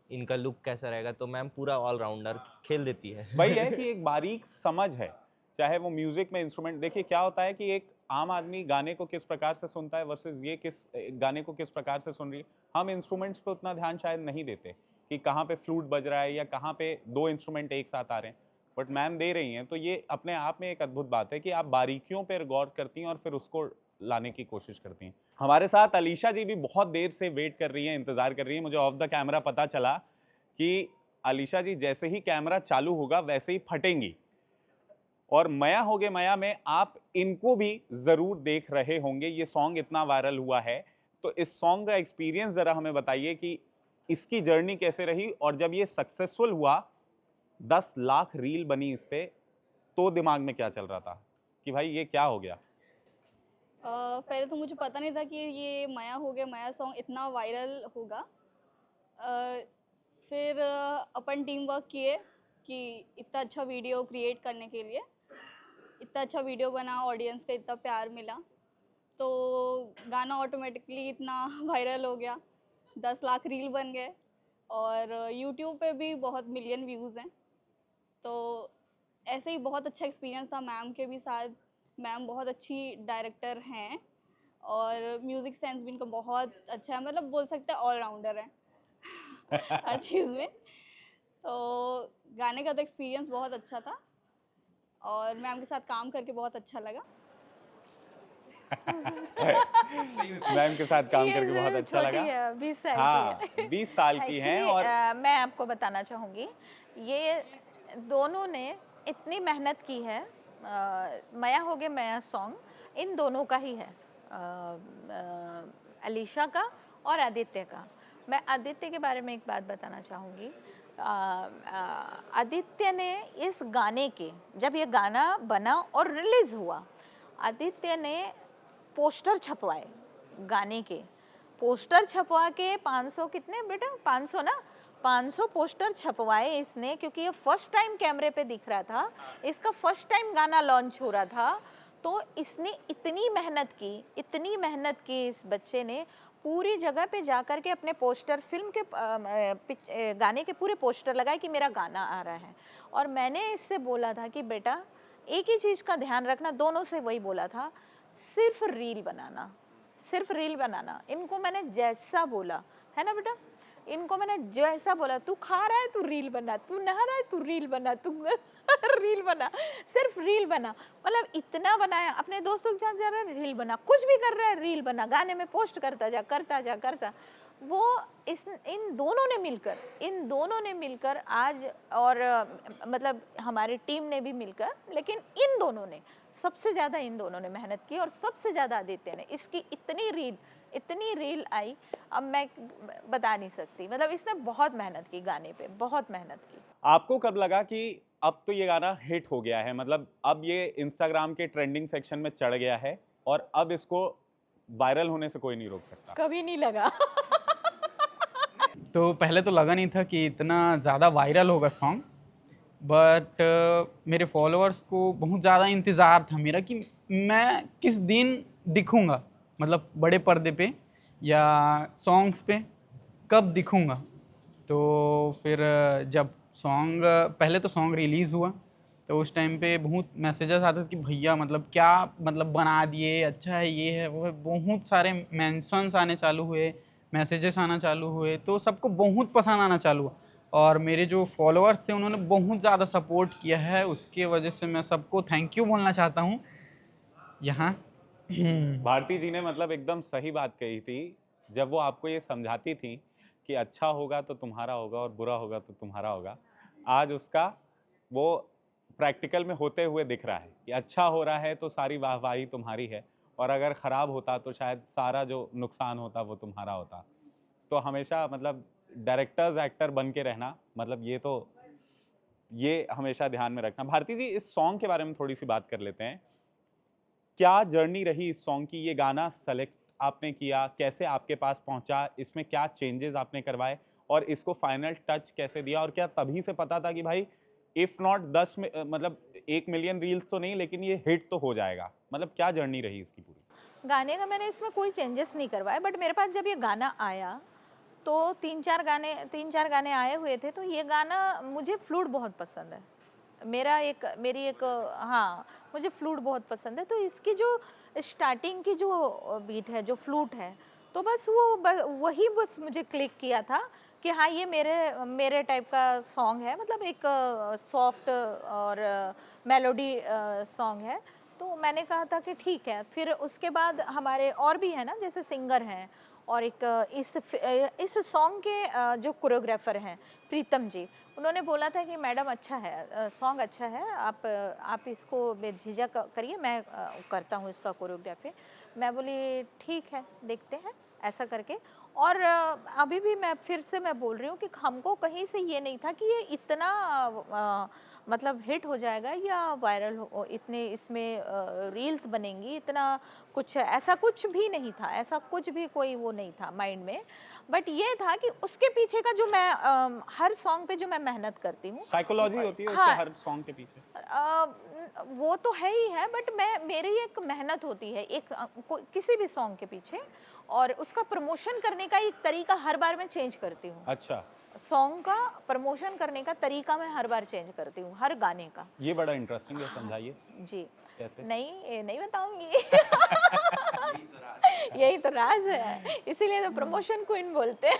इनका लुक कैसा रहेगा, तो मैम पूरा ऑलराउंडर खेल देती है। वही है कि एक बारीक समझ है, चाहे वो म्यूजिक में इंस्ट्रूमेंट, देखिए क्या होता है कि एक आम आदमी गाने को किस प्रकार से सुनता है वर्सेस ये गाने को किस प्रकार से सुन रही है। हम इंस्ट्रूमेंट्स पे उतना ध्यान शायद नहीं देते कि कहाँ पे फ्लूट बज रहा है या कहाँ पे 2 इंस्ट्रूमेंट एक साथ आ रहे हैं, बट मैम दे रही हैं, तो ये अपने आप में एक अद्भुत बात है कि आप बारीकियों पर गौर करती हैं और फिर उसको लाने की कोशिश करती हैं। हमारे साथ अलीशा जी भी बहुत देर से वेट कर रही हैं, इंतजार कर रही हैं। मुझे ऑफ द कैमरा पता चला कि अलीशा जी जैसे ही कैमरा चालू होगा वैसे ही फटेंगी, और मया होगे मया में आप इनको भी ज़रूर देख रहे होंगे। ये सॉन्ग इतना वायरल हुआ है, तो इस सॉन्ग का एक्सपीरियंस ज़रा हमें बताइए कि इसकी जर्नी कैसे रही, और जब ये सक्सेसफुल हुआ, 10 लाख रील बनी इस पे, तो दिमाग में क्या चल रहा था कि भाई ये क्या हो गया? पहले तो मुझे पता नहीं था कि ये माया हो गया माया सॉन्ग इतना वायरल होगा। फिर अपन टीम वर्क किए कि इतना अच्छा वीडियो क्रिएट करने के लिए, इतना अच्छा वीडियो बना, ऑडियंस का इतना प्यार मिला, तो गाना ऑटोमेटिकली इतना वायरल हो गया, 10 लाख रील बन गए और यूट्यूब पे भी बहुत मिलियन व्यूज़ हैं। तो ऐसे ही बहुत अच्छा एक्सपीरियंस था मैम के भी साथ। मैम बहुत अच्छी डायरेक्टर हैं और म्यूज़िक सेंस भी इनका बहुत अच्छा है, मतलब बोल सकते हैं ऑलराउंडर हैं हर चीज़ में। तो गाने का तो एक्सपीरियंस बहुत अच्छा था और मैम के साथ काम करके बहुत अच्छा लगा। मैम के साथ काम ये करके बहुत अच्छा छोटी लगा। है, 20 साल हाँ, की है। 20 साल की हैं एक्चुअली और मैं आपको बताना चाहूँगी, ये दोनों ने इतनी मेहनत की है। मया हो गया मया सॉन्ग इन दोनों का ही है, अलीशा का और आदित्य का। मैं आदित्य के बारे में एक बात बताना चाहूँगी। आदित्य ने इस गाने के, जब ये गाना बना और रिलीज़ हुआ, आदित्य ने पोस्टर छपवाए गाने के। पोस्टर छपवा के 500 कितने बेटा 500 ना 500 पोस्टर छपवाए इसने, क्योंकि ये फर्स्ट टाइम कैमरे पे दिख रहा था, इसका फर्स्ट टाइम गाना लॉन्च हो रहा था। तो इसने इतनी मेहनत की इस बच्चे ने, पूरी जगह पे जाकर के अपने पोस्टर, फिल्म के गाने के पूरे पोस्टर लगाए कि मेरा गाना आ रहा है। और मैंने इससे बोला था कि बेटा एक ही चीज़ का ध्यान रखना, दोनों से वही बोला था, सिर्फ रील बनाना। इनको मैंने जैसा बोला है ना बेटा, इनको मैंने जैसा बोला, तू खा रहा है तू रील बना, तू नहा रहा है तू रील बना, तू रील बना, सिर्फ रील बना। मतलब इतना बनाया, अपने दोस्तों के साथ जा रहा है रील बना, कुछ भी कर रहा है रील बना, गाने में पोस्ट करता जा। वो इन दोनों ने मिलकर आज, और मतलब हमारी टीम ने भी मिलकर, लेकिन इन दोनों ने सबसे ज़्यादा मेहनत की और सबसे ज़्यादा आदित्य ने। इसकी इतनी रील आई, अब मैं बता नहीं सकती। मतलब इसने बहुत मेहनत की गाने पे, बहुत मेहनत की। आपको कब लगा कि अब तो ये गाना हिट हो गया है, मतलब अब ये इंस्टाग्राम के ट्रेंडिंग सेक्शन में चढ़ गया है और अब इसको वायरल होने से कोई नहीं रोक सकता? कभी नहीं लगा। तो पहले तो लगा नहीं था कि इतना ज़्यादा वायरल होगा सॉन्ग, बट मेरे फॉलोअर्स को बहुत ज़्यादा इंतज़ार था मेरा कि मैं किस दिन दिखूँगा, मतलब बड़े पर्दे पे या सॉन्ग्स पे कब दिखूँगा। तो फिर जब सॉन्ग, पहले तो सॉन्ग रिलीज़ हुआ तो उस टाइम पे बहुत मैसेजेस आते थे कि भैया मतलब क्या मतलब बना दिए, अच्छा है, ये है वो है, बहुत सारे मेंशन्स आने चालू हुए, मैसेजेस आना चालू हुए, तो सबको बहुत पसंद आना चालू हुआ। और मेरे जो फॉलोअर्स थे उन्होंने बहुत ज़्यादा सपोर्ट किया है, उसके वजह से मैं सबको थैंक यू बोलना चाहता हूँ यहाँ। भारती जी ने मतलब एकदम सही बात कही थी, जब वो आपको ये समझाती थी कि अच्छा होगा तो तुम्हारा होगा और बुरा होगा तो तुम्हारा होगा। आज उसका वो प्रैक्टिकल में होते हुए दिख रहा है कि अच्छा हो रहा है तो सारी वाहवाही तुम्हारी है, और अगर ख़राब होता तो शायद सारा जो नुकसान होता वो तुम्हारा होता। तो हमेशा मतलब डायरेक्टर्स एक्टर बन के रहना, मतलब ये हमेशा ध्यान में रखना। भारती जी, इस सॉन्ग के बारे में थोड़ी सी बात कर लेते हैं। क्या जर्नी रही इस सॉन्ग की? ये गाना सेलेक्ट आपने किया, कैसे आपके पास पहुंचा, इसमें क्या चेंजेस आपने करवाए और इसको फाइनल टच कैसे दिया? और क्या तभी से पता था कि भाई इफ नॉट 10 में मतलब 1 मिलियन रील्स तो नहीं, लेकिन ये हिट तो हो जाएगा? मतलब क्या जर्नी रही इसकी पूरी? गाने का मैंने इसमें कोई चेंजेस नहीं करवाए, बट मेरे पास जब ये गाना आया तो 3-4 गाने आए हुए थे। तो ये गाना, मुझे फ्लूट बहुत पसंद है, हाँ, मुझे फ्लूट बहुत पसंद है। तो इसकी जो स्टार्टिंग की जो बीट है, जो फ्लूट है, तो बस वही बस मुझे क्लिक किया था कि हाँ ये मेरे टाइप का सॉन्ग है, मतलब एक सॉफ्ट और मेलोडी सॉन्ग है। तो मैंने कहा था कि ठीक है। फिर उसके बाद हमारे और भी है ना, जैसे सिंगर हैं और एक इस सॉन्ग के जो कोरियोग्राफर हैं प्रीतम जी, उन्होंने बोला था कि मैडम अच्छा है, सॉन्ग अच्छा है, आप इसको बेझिझक करिए, मैं करता हूँ इसका कोरियोग्राफी। मैं बोली ठीक है, देखते हैं ऐसा करके। और अभी भी मैं फिर से मैं बोल रही हूँ कि हमको कहीं से ये नहीं था कि ये इतना मतलब हिट हो जाएगा या वायरल हो, इतने इसमें रील्स बनेंगी, इतना कुछ ऐसा कुछ भी नहीं था, ऐसा कुछ भी कोई वो नहीं था माइंड में। बट ये था कि उसके पीछे का जो मैं हर सॉन्ग पे जो मैं मेहनत करती हूँ, साइकोलॉजी होती है उसके हाँ, हर सॉन्ग के पीछे। वो तो है ही है, बट मेरी एक मेहनत होती है एक किसी भी सॉन्ग के पीछे, और उसका प्रमोशन करने का एक तरीका हर बार मैं चेंज करती हूँ। अच्छा, सॉन्ग का प्रमोशन करने का तरीका मैं हर बार चेंज करती हूँ, हर गाने का। ये बड़ा इंटरेस्टिंग है, समझाइए जी, कैसे। नहीं ये नहीं बताऊंगी। यही तो राज है, इसीलिए तो प्रमोशन क्वीन बोलते हैं।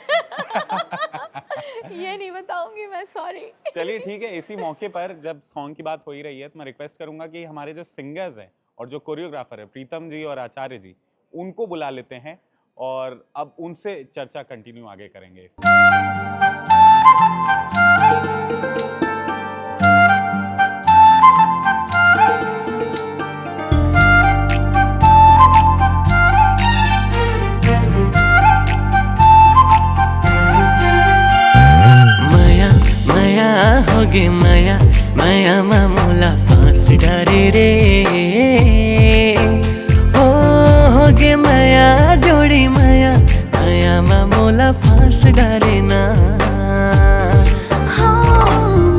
ये नहीं बताऊंगी मैं, सॉरी। चलिए ठीक है, इसी मौके पर जब सॉन्ग की बात हो ही रही है तो मैं रिक्वेस्ट करूंगा कि हमारे जो सिंगर्स हैं और जो कोरियोग्राफर है प्रीतम जी और आचार्य जी, उनको बुला लेते हैं और अब उनसे चर्चा कंटिन्यू आगे करेंगे। माया माया होगे माया माया मामूला फांस डारे रे ओ होगे माया जोड़ी माया माया मामूला फांस डारे ना हो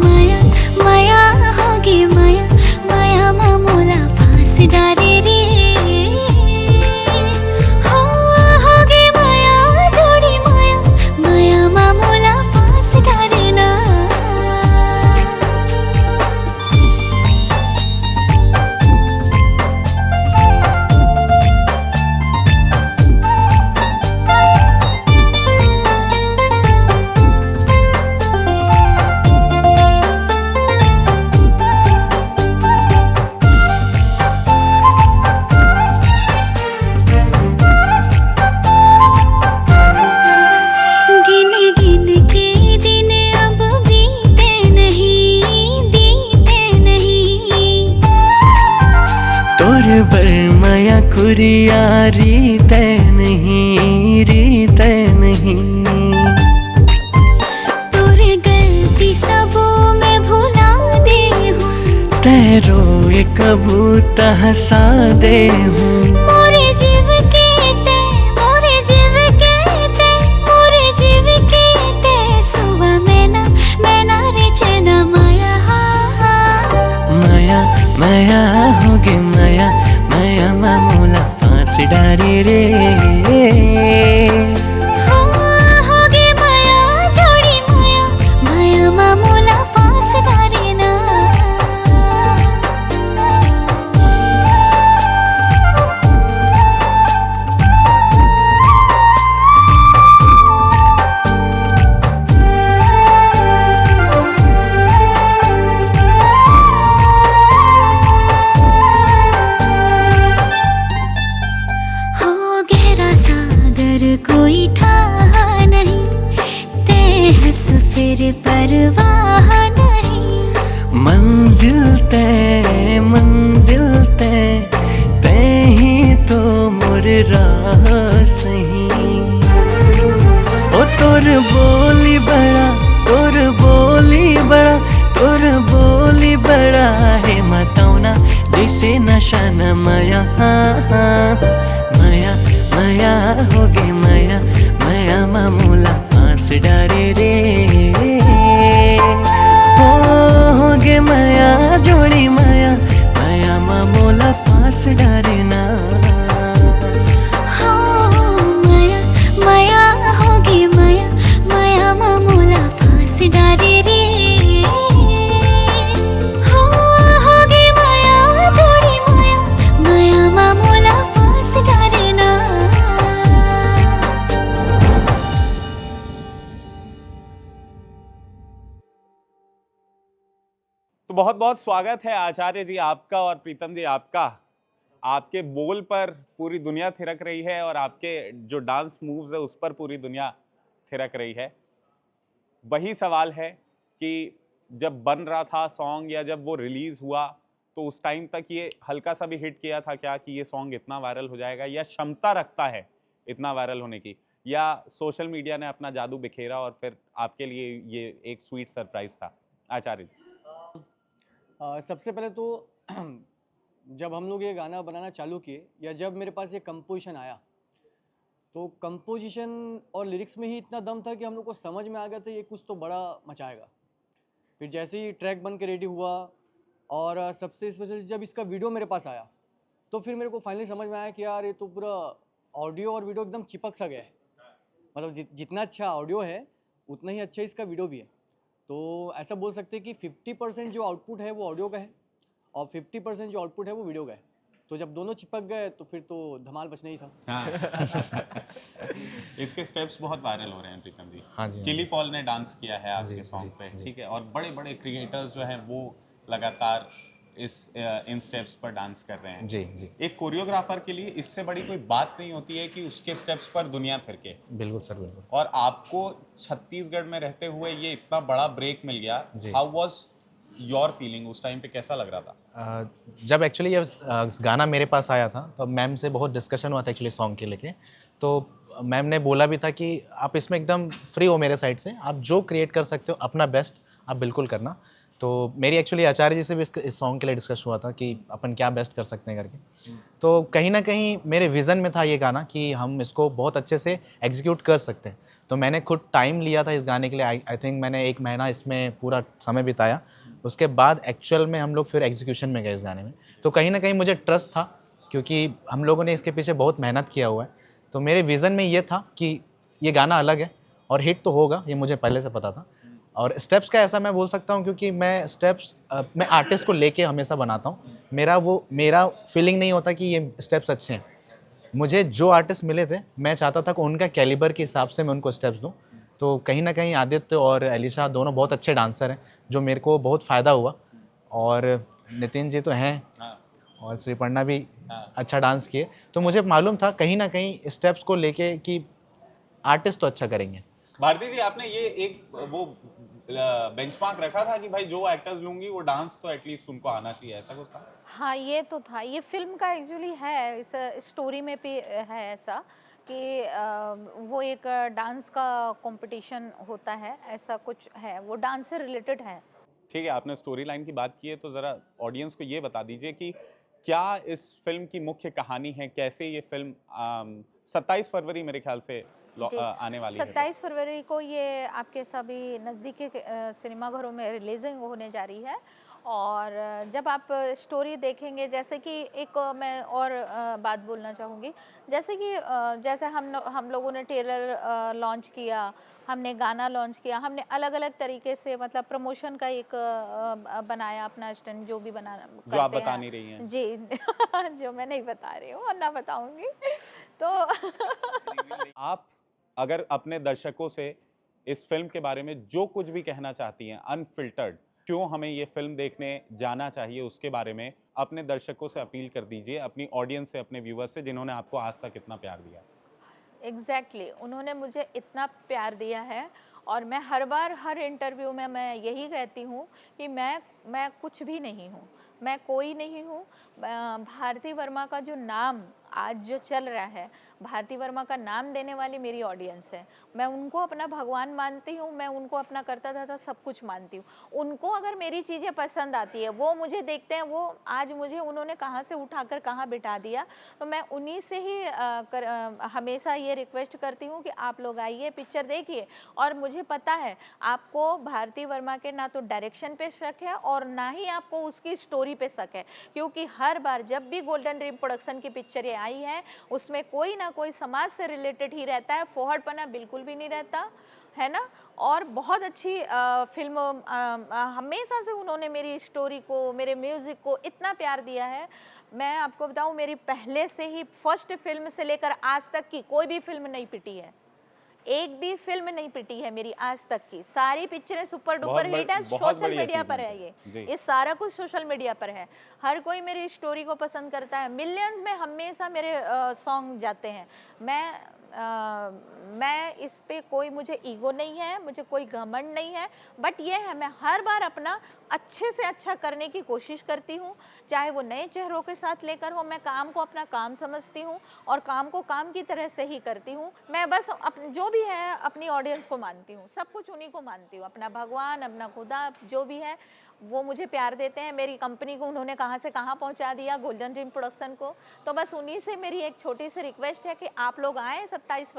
माया माया होगी माया माया मामूला फांस डारे रे हो होगी माया जोड़ी माया माया मामूला फांस डारे ना गिन गिन के दिन अब बीते नहीं तोर बर माया कुरिया रीते नहीं तोरे गलती सबो में भुला दे हूँ तेरो एक कबूत हंसा दे हूँ मोरे जीव के ते मोरे जीव के ते मोरे जीव के ते सुबह मैना रे चना माया माया माया होगे माया माया मामूला फांस डारे रे हो होगे माया जोड़ी माया माया मामूला फांस डारे ना हो गहरा सागर कोई ठाह नहीं ते हंस फिर परवाह नहीं मंजिल ते ही तो मोर राह सही ओ तोर बोली बड़ा है मतौना जैसे नशा न माया माया माया होगे माया माया मामूला फांस डारे रे ओ होगे माया जोड़ी माया माया मामूला फांस डारे ना हो माया माया होगी माया माया मामूला फांस डारे रे हो होगी माया जोड़ी माया माया मामूला फांस डारे ना तो बहुत बहुत स्वागत है आचार्य जी आपका और प्रीतम जी आपका आपके बोल पर पूरी दुनिया थिरक रही है और आपके जो डांस मूव्स है उस पर पूरी दुनिया थिरक रही है। वही सवाल है कि जब बन रहा था सॉन्ग या जब वो रिलीज हुआ तो उस टाइम तक ये हल्का सा भी हिट किया था क्या कि ये सॉन्ग इतना वायरल हो जाएगा, या क्षमता रखता है इतना वायरल होने की, या सोशल मीडिया ने अपना जादू बिखेरा और फिर आपके लिए ये एक स्वीट सरप्राइज था? आचार्य जी। सबसे पहले तो जब हम लोग ये गाना बनाना चालू किए या जब मेरे पास ये कंपोजिशन आया तो कंपोजिशन और लिरिक्स में ही इतना दम था कि हम लोग को समझ में आ गया था ये कुछ तो बड़ा मचाएगा। फिर जैसे ही ट्रैक बन के रेडी हुआ और सबसे स्पेशल जब इसका वीडियो मेरे पास आया तो फिर मेरे को फाइनली समझ में आया कि यार ये तो पूरा ऑडियो और वीडियो एकदम चिपक सा गया है। मतलब जितना अच्छा ऑडियो है उतना ही अच्छा इसका वीडियो भी है। तो ऐसा बोल सकते हैं कि 50% जो आउटपुट है वो ऑडियो का है और 50% जो आउटपुट है वो वीडियो का है। तो जब दोनों चिपक गए तो फिर तो धमाल बचना ही था। हाँ। इसके स्टेप्स बहुत वायरल हो रहे हैं प्रीतम जी। हाँ जी, हाँ किली जी। पॉल ने डांस किया है आपके जी, सॉन्ग जी, पे, जी। ठीक है, और बड़े बड़े क्रिएटर्स जो हैं वो लगातार इन स्टेप्स पर डांस कर रहे हैं। जी जी, एक कोरियोग्राफर के लिए इससे बड़ी कोई बात नहीं होती है कि उसके स्टेप्स पर दुनिया फिरके, बिल्कुल सर, बिल्कुल। और आपको छत्तीसगढ़ में रहते हुए ये इतना बड़ा ब्रेक मिल गया। जी। हाउ वाज योर फीलिंग उस टाइम पे, कैसा लग रहा था? जब एक्चुअली ये गाना मेरे पास आया था तो मैम से बहुत डिस्कशन हुआ था एक्चुअली सॉन्ग के लेके। तो मैम ने बोला भी था कि आप इसमें एकदम फ्री हो मेरे साइड से, आप जो क्रिएट कर सकते हो अपना बेस्ट आप बिल्कुल करना। तो मेरी एक्चुअली आचार्य जी से भी इस सॉन्ग के लिए डिस्कस हुआ था कि अपन क्या बेस्ट कर सकते हैं करके। तो कहीं ना कहीं मेरे विज़न में था ये गाना कि हम इसको बहुत अच्छे से एग्जीक्यूट कर सकते हैं। तो मैंने खुद टाइम लिया था इस गाने के लिए। आई थिंक मैंने 1 महीना इसमें पूरा समय बिताया। उसके बाद एक्चुअल में हम लोग फिर एग्जीक्यूशन में गए इस गाने में। तो कहीं ना कहीं मुझे ट्रस्ट था क्योंकि हम लोगों ने इसके पीछे बहुत मेहनत किया हुआ है। तो मेरे विज़न में ये था कि ये गाना अलग है और हिट तो होगा, ये मुझे पहले से पता था। और स्टेप्स का ऐसा मैं बोल सकता हूँ क्योंकि मैं स्टेप्स मैं आर्टिस्ट को लेके हमेशा बनाता हूँ। मेरा फीलिंग नहीं होता कि ये स्टेप्स अच्छे हैं। मुझे जो आर्टिस्ट मिले थे मैं चाहता था कि उनका कैलिबर के हिसाब से मैं उनको स्टेप्स दूँ। तो कहीं ना कहीं आदित्य और एलिशा दोनों बहुत अच्छे डांसर हैं जो मेरे को बहुत फ़ायदा हुआ। और नितिन जी तो हैं हाँ, और श्रीपर्णा भी हाँ। अच्छा डांस किए। तो मुझे मालूम था कहीं ना कहीं स्टेप्स को लेके कि आर्टिस्ट तो अच्छा करेंगे। भारती जी, आपने ये एक वो बेंचमार्क रखा था कि भाई जो एक्टर्स लूंगी वो डांस तो एटलीस्ट उनको आना चाहिए, ऐसा कुछ था? हाँ, ये तो था। ये फिल्म का एक्चुअली है, इस स्टोरी में भी है ऐसा कि वो एक डांस का कंपटीशन होता है, ऐसा कुछ है, वो डांस से रिलेटेड है। ठीक है, आपने स्टोरी लाइन की बात की है तो ज़रा ऑडियंस को ये बता दीजिए कि क्या इस फिल्म की मुख्य कहानी है, कैसे ये फिल्म 27 फरवरी मेरे ख्याल से जी, आने वाली है। 27 फरवरी को ये आपके सभी नज़दीकी सिनेमाघरों में रिलीजिंग होने जा रही है। और जब आप स्टोरी देखेंगे, जैसे कि एक मैं और बात बोलना चाहूँगी, जैसे कि जैसे हम लोगों ने ट्रेलर लॉन्च किया, हमने गाना लॉन्च किया, हमने अलग अलग तरीके से मतलब प्रमोशन का एक बनाया अपना स्टैंड, जो भी बना जो आप करते बता हैं। नहीं रही हैं। जी जो मैं नहीं बता रही हूँ और ना बताऊँगी तो आप अगर अपने दर्शकों से इस फिल्म के बारे में जो कुछ भी कहना चाहती हैं अनफिल्टर्ड, क्यों हमें ये फिल्म देखने जाना चाहिए, उसके बारे में अपने दर्शकों से अपील कर दीजिए, अपनी ऑडियंस से, अपने व्यूअर्स से, जिन्होंने आपको आज तक इतना प्यार दिया। एग्जैक्टली उन्होंने मुझे इतना प्यार दिया है और मैं हर बार हर इंटरव्यू में मैं यही कहती हूँ कि मैं कुछ भी नहीं हूँ, मैं कोई नहीं हूँ। भारती वर्मा का जो नाम आज जो चल रहा है, भारती वर्मा का नाम देने वाली मेरी ऑडियंस है। मैं उनको अपना भगवान मानती हूँ, मैं उनको अपना करता था सब कुछ मानती हूँ। उनको अगर मेरी चीज़ें पसंद आती है, वो मुझे देखते हैं, वो आज मुझे उन्होंने कहाँ से उठाकर कहाँ बिठा दिया, तो मैं उन्हीं से ही हमेशा ये रिक्वेस्ट करती हूँ कि आप लोग आइए, पिक्चर देखिए। और मुझे पता है आपको भारती वर्मा के ना तो डायरेक्शन पे शक है और ना ही आपको उसकी स्टोरी पे शक है, क्योंकि हर बार जब भी गोल्डन ड्रीम प्रोडक्शन की पिक्चरें आई है उसमें कोई ना कोई समाज से रिलेटेड ही रहता है, फोहड़पना बिल्कुल भी नहीं रहता है ना। और बहुत अच्छी फिल्म हमेशा से उन्होंने मेरी स्टोरी को, मेरे म्यूज़िक को इतना प्यार दिया है। मैं आपको बताऊं, मेरी पहले से ही फर्स्ट फिल्म से लेकर आज तक की कोई भी फिल्म नहीं पिटी है। एक भी फिल्म नहीं पिटी है मेरी आज तक की, सारी पिक्चरें सुपर डुपर हिट है, बहुत सोशल बड़ी मीडिया पर achievement है जी। ये सारा कुछ सोशल मीडिया पर है, हर कोई मेरी स्टोरी को पसंद करता है, मिलियंस में हमेशा मेरे सॉन्ग जाते हैं। मैं इस पे कोई मुझे ईगो नहीं है, मुझे कोई घमंड नहीं है, बट ये है मैं हर बार अपना अच्छे से अच्छा करने की कोशिश करती हूँ, चाहे वो नए चेहरों के साथ लेकर हो। मैं काम को अपना काम समझती हूँ और काम को काम की तरह से ही करती हूँ। मैं बस जो भी है अपनी ऑडियंस को मानती हूँ, सब कुछ उन्हीं को मानती हूँ, अपना भगवान, अपना खुदा, जो भी है वो मुझे प्यार देते हैं। मेरी कंपनी को उन्होंने कहाँ से कहाँ पहुँचा दिया, गोल्डन ड्रीम प्रोडक्शन को, तो बस उन्हीं से मेरी एक छोटी सी रिक्वेस्ट है कि आप लोग आएँ 27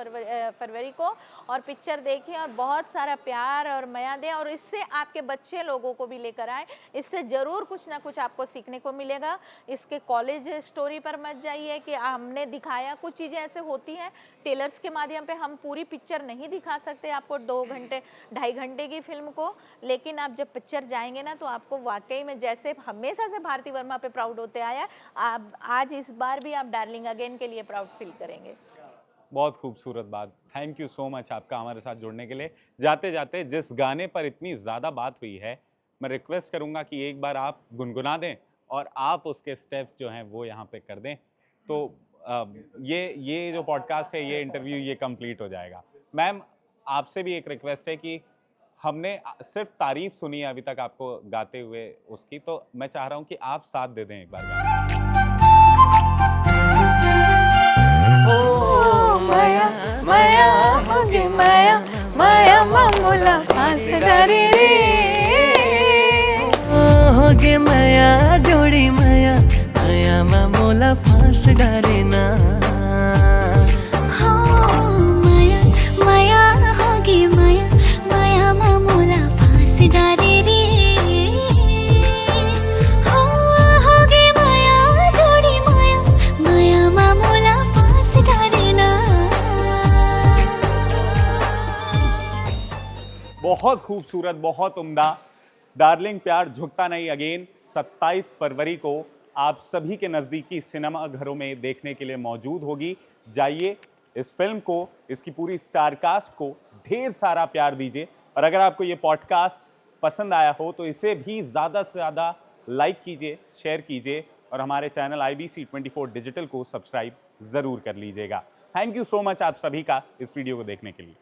फरवरी को और पिक्चर देखें और बहुत सारा प्यार और माया दें, और इससे आपके बच्चे लोगों को भी लेकर आए, इससे ज़रूर कुछ ना कुछ आपको सीखने को मिलेगा। इसके कॉलेज स्टोरी पर मत जाइए कि हमने दिखाया, कुछ चीज़ें ऐसे होती हैं टेलर्स के माध्यम पे हम पूरी पिक्चर नहीं दिखा सकते आपको 2 घंटे 2.5 घंटे की फिल्म को, लेकिन आप जब पिक्चर जाएंगे ना तो आपको वाकई में, जैसे हमेशा से भारती वर्मा पे प्राउड होते आया, आप आज इस बार भी आप डार्लिंग अगेन के लिए प्राउड फील करेंगे। बहुत खूबसूरत बात, थैंक यू सो मच आपका हमारे साथ जुड़ने के लिए। जाते जाते जिस गाने पर इतनी ज़्यादा बात हुई है, मैं रिक्वेस्ट करूँगा कि एक बार आप गुनगुना दें और आप उसके स्टेप्स जो हैं वो यहाँ पे कर दें, तो ये जो पॉडकास्ट है, ये इंटरव्यू ये कंप्लीट हो जाएगा। मैम, आपसे भी एक रिक्वेस्ट है कि हमने सिर्फ तारीफ सुनी है अभी तक आपको गाते हुए उसकी, तो मैं चाह रहा हूँ कि आप साथ दे दें एक बार ओ माया माया होगी माया माया मामूला फांस डारे रे, होगे माया जोड़ी माया माया मामूला फांस डारे ना। हो माया माया होगी माया माया मामूला फांस डारे रे, हो होगी माया जोड़ी माया माया मामूला फांस डारे ना। बहुत खूबसूरत, बहुत उम्दा। डार्लिंग प्यार झुकता नहीं अगेन 27 फरवरी को आप सभी के नज़दीकी सिनेमा घरों में देखने के लिए मौजूद होगी। जाइए इस फिल्म को, इसकी पूरी स्टार कास्ट को ढेर सारा प्यार दीजिए, और अगर आपको ये पॉडकास्ट पसंद आया हो तो इसे भी ज़्यादा से ज़्यादा लाइक कीजिए, शेयर कीजिए, और हमारे चैनल IBC 24 डिजिटल को सब्सक्राइब ज़रूर कर लीजिएगा। थैंक यू सो मच आप सभी का इस वीडियो को देखने के लिए।